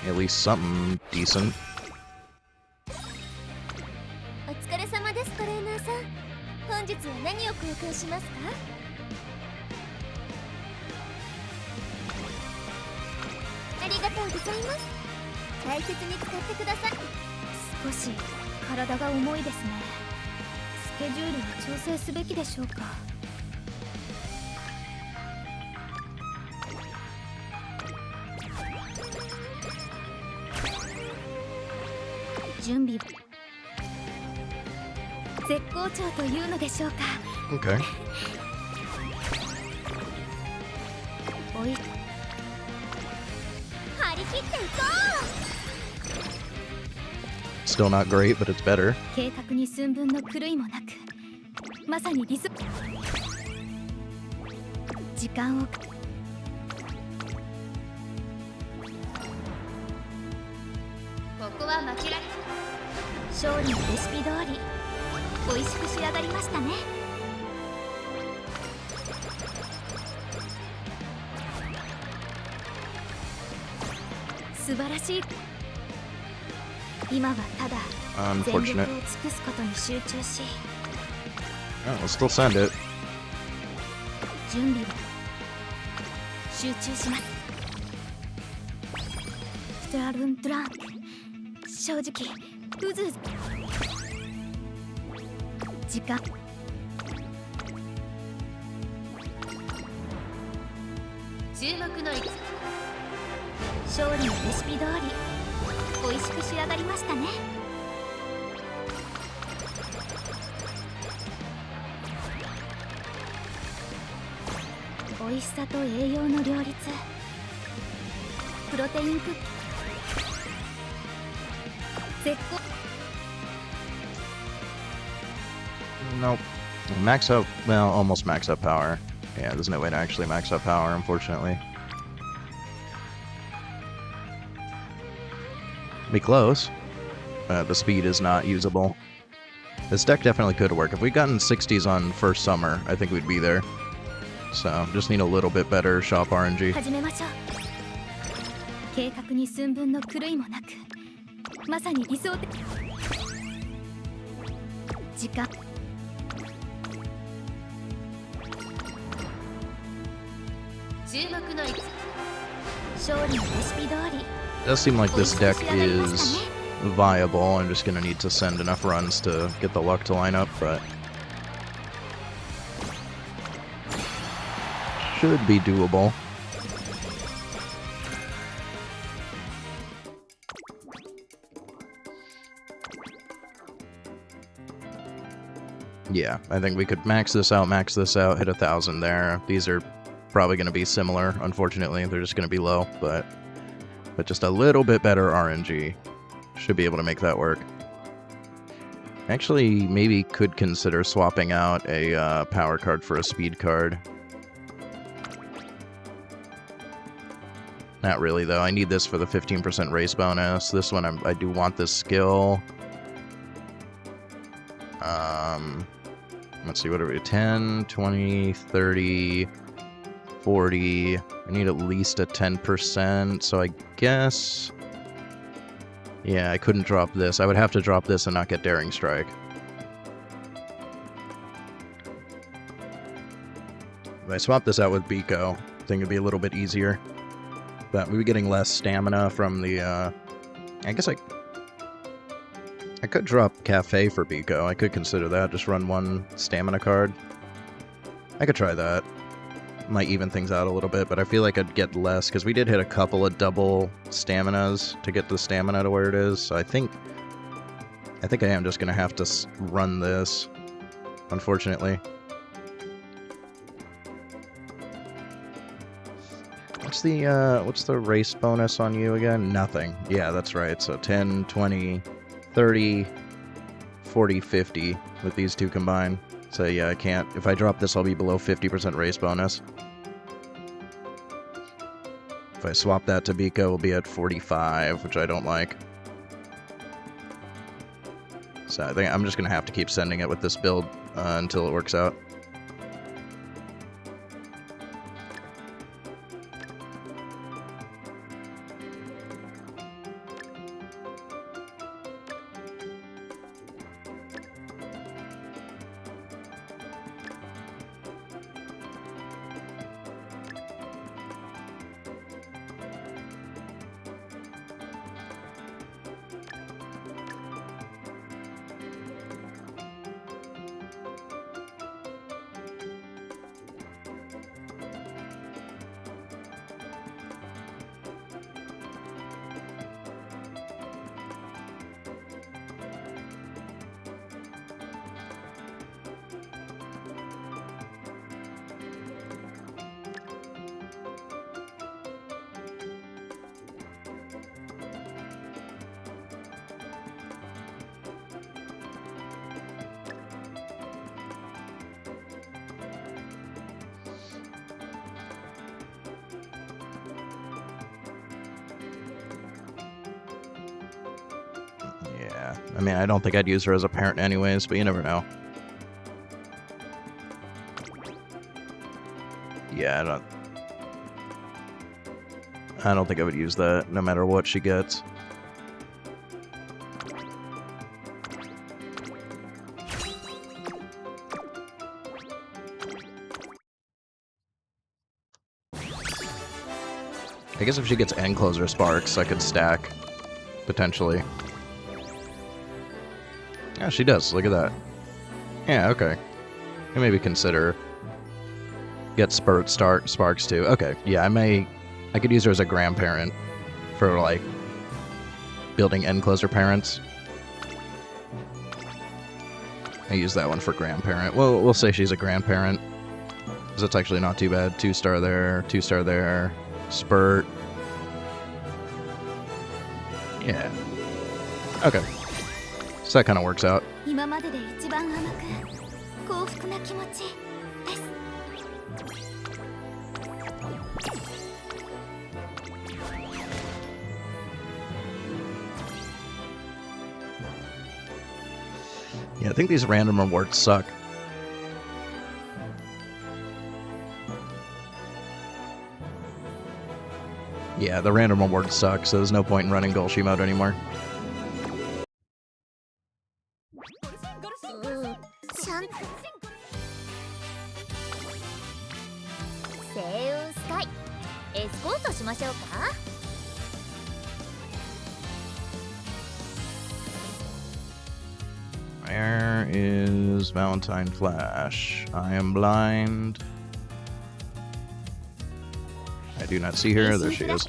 [SPEAKER 1] at least something decent.
[SPEAKER 3] お疲れ様ですトレーナーさん。本日は何を交換しますか？ありがとうございます。大切に使ってください。
[SPEAKER 2] 少し体が重いですね。スケジュールを調整すべきでしょうか。準備絶好調というのでしょうか。
[SPEAKER 1] Okay.
[SPEAKER 2] おい、
[SPEAKER 3] 張り切っていこう。
[SPEAKER 1] Still not great, but it's better.
[SPEAKER 2] 計画に寸分の狂いもなく、まさにリズム。時間を。ここは負けられ。勝利のレシピ通り美味しく仕上がりましたね。素晴らしい。今はただ全力を尽くすことに集中し。
[SPEAKER 1] Oh, we'll still send it.
[SPEAKER 2] 準備を集中します。ストラルンドランク。正直うずうず。時間。注目の勝利のレシピ通り美味しく仕上がりましたね。美味しさと栄養の両立。プロテインクッキー。絶好。
[SPEAKER 1] Nope. Max out, well, almost max out power. Yeah, there's no way to actually max out power, unfortunately. Be close. The speed is not usable. This deck definitely could work. If we'd gotten 60s on first summer, I think we'd be there. So, just need a little bit better shop RNG.
[SPEAKER 2] 始めましょう。計画に寸分の狂いもなく、まさに理想的。時間。 勝利のレシピ通り。
[SPEAKER 1] Does seem like this deck is viable. I'm just gonna need to send enough runs to get the luck to line up, but should be doable. Yeah, I think we could max this out, hit 1,000 there. These are probably going to be similar, unfortunately. They're just going to be low, but just a little bit better RNG should be able to make that work. Actually, maybe could consider swapping out a power card for a speed card. Not really, though. I need this for the 15% race bonus. This one, I do want this skill. Let's see, what are we? 10, 20, 30, 40. I need at least a 10%, so I guess... Yeah, I couldn't drop this. I would have to drop this and not get Daring Strike. If I swap this out with Biko, I think it'd be a little bit easier. But we'd be getting less stamina from the, I guess I could drop Cafe for Biko. I could consider that. Just run one stamina card. I could try that. Might even things out a little bit, but I feel like I'd get less, because we did hit a couple of double staminas to get the stamina to where it is, so I think I am just going to have to run this, unfortunately. What's the race bonus on you again? Nothing. Yeah, that's right. So 10, 20, 30, 40, 50 with these two combined. So yeah, I can't. If I drop this, I'll be below 50% race bonus. If I swap that to Biko, we'll be at 45, which I don't like. So I think I'm just going to have to keep sending it with this build until it works out. Yeah, I mean, I don't think I'd use her as a parent anyways, but you never know. Yeah, I don't think I would use that, no matter what she gets. I guess if she gets Encloser Sparks, I could stack, potentially. Yeah, she does. Look at that. Yeah, okay. And maybe consider get Sparks too. Okay, yeah, I could use her as a grandparent for, like, building Encloser parents. I use that one for grandparent. Well, we'll say she's a grandparent, because that's actually not too bad. 2-star there, 2-star there, Spurt. Yeah. Okay. So that kind of works out. Yeah, I think these random rewards suck. Yeah, the random rewards suck, so there's no point in running Golshi mode anymore. Where is Valentine Flash? I am blind. I do not see her. There she is.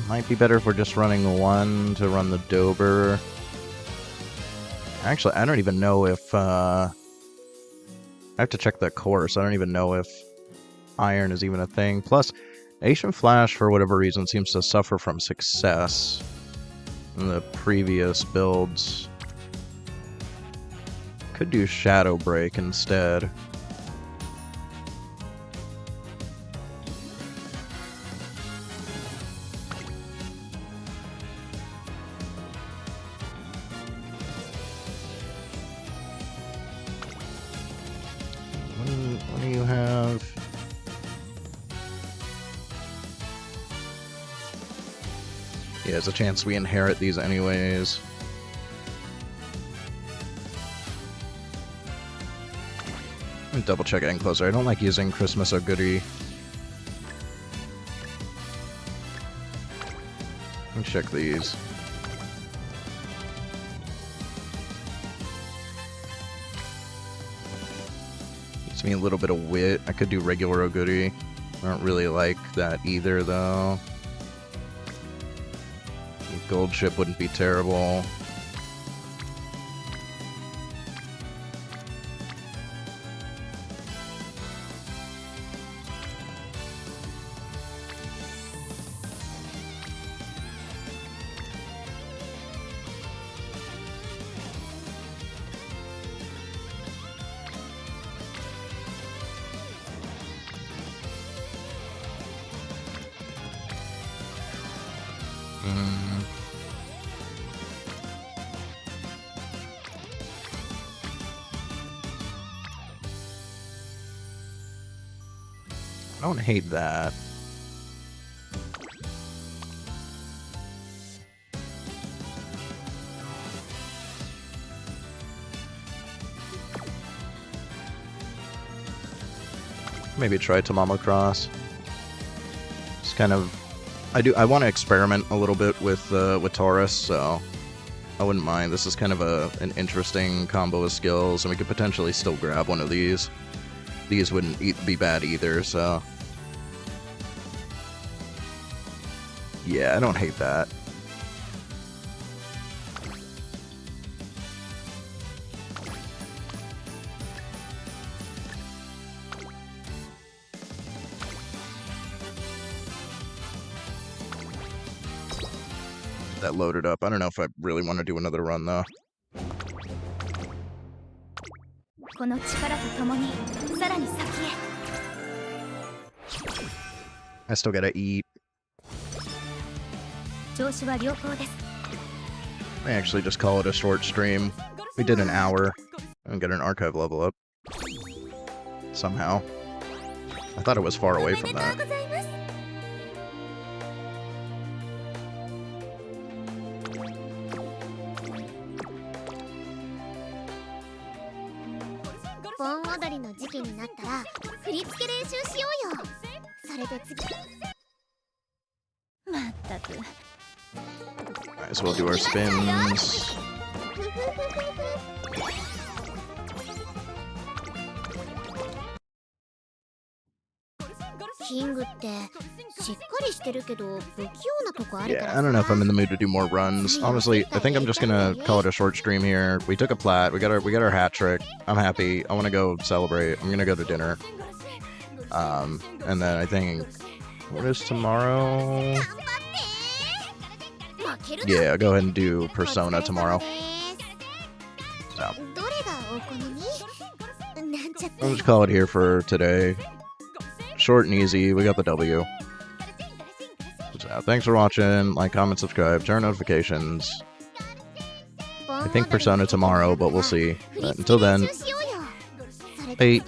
[SPEAKER 1] Might be better if we're just running one to run the Dober. Actually, I don't even know if, I have to check the course. I don't even know if iron is even a thing. Plus, Asian Flash, for whatever reason, seems to suffer from success in the previous builds. Could do Shadow Break instead. What do you have? Yeah, there's a chance we inherit these anyways. Let me double check it closer. I don't like using Christmas or Goody. Let me check these. Gives me a little bit of wit. I could do regular or Goody. I don't really like that either, though. Gold ship wouldn't be terrible. I don't hate that. Maybe try Tamamo Cross. It's kind of, I want to experiment a little bit with Taurus, so I wouldn't mind. This is kind of an interesting combo of skills, and we could potentially still grab one of these. These wouldn't be bad either, so... Yeah, I don't hate that. That loaded up. I don't know if I really want to do another run, though. I still gotta eat. I actually just call it a short stream. We did an hour and get an archive level up. Somehow. I thought it was far away from that. Might as well do our spins. Yeah, I don't know if I'm in the mood to do more runs. Honestly, I think I'm just gonna call it a short stream here. We took a plat. We got our hat trick. I'm happy. I want to go celebrate. I'm gonna go to dinner. And then I think, what is tomorrow? Yeah, go ahead and do Persona tomorrow. So. I'll just call it here for today. Short and easy. We got the W. So, thanks for watching. Like, comment, subscribe, turn notifications. I think Persona tomorrow, but we'll see. But until then, bye.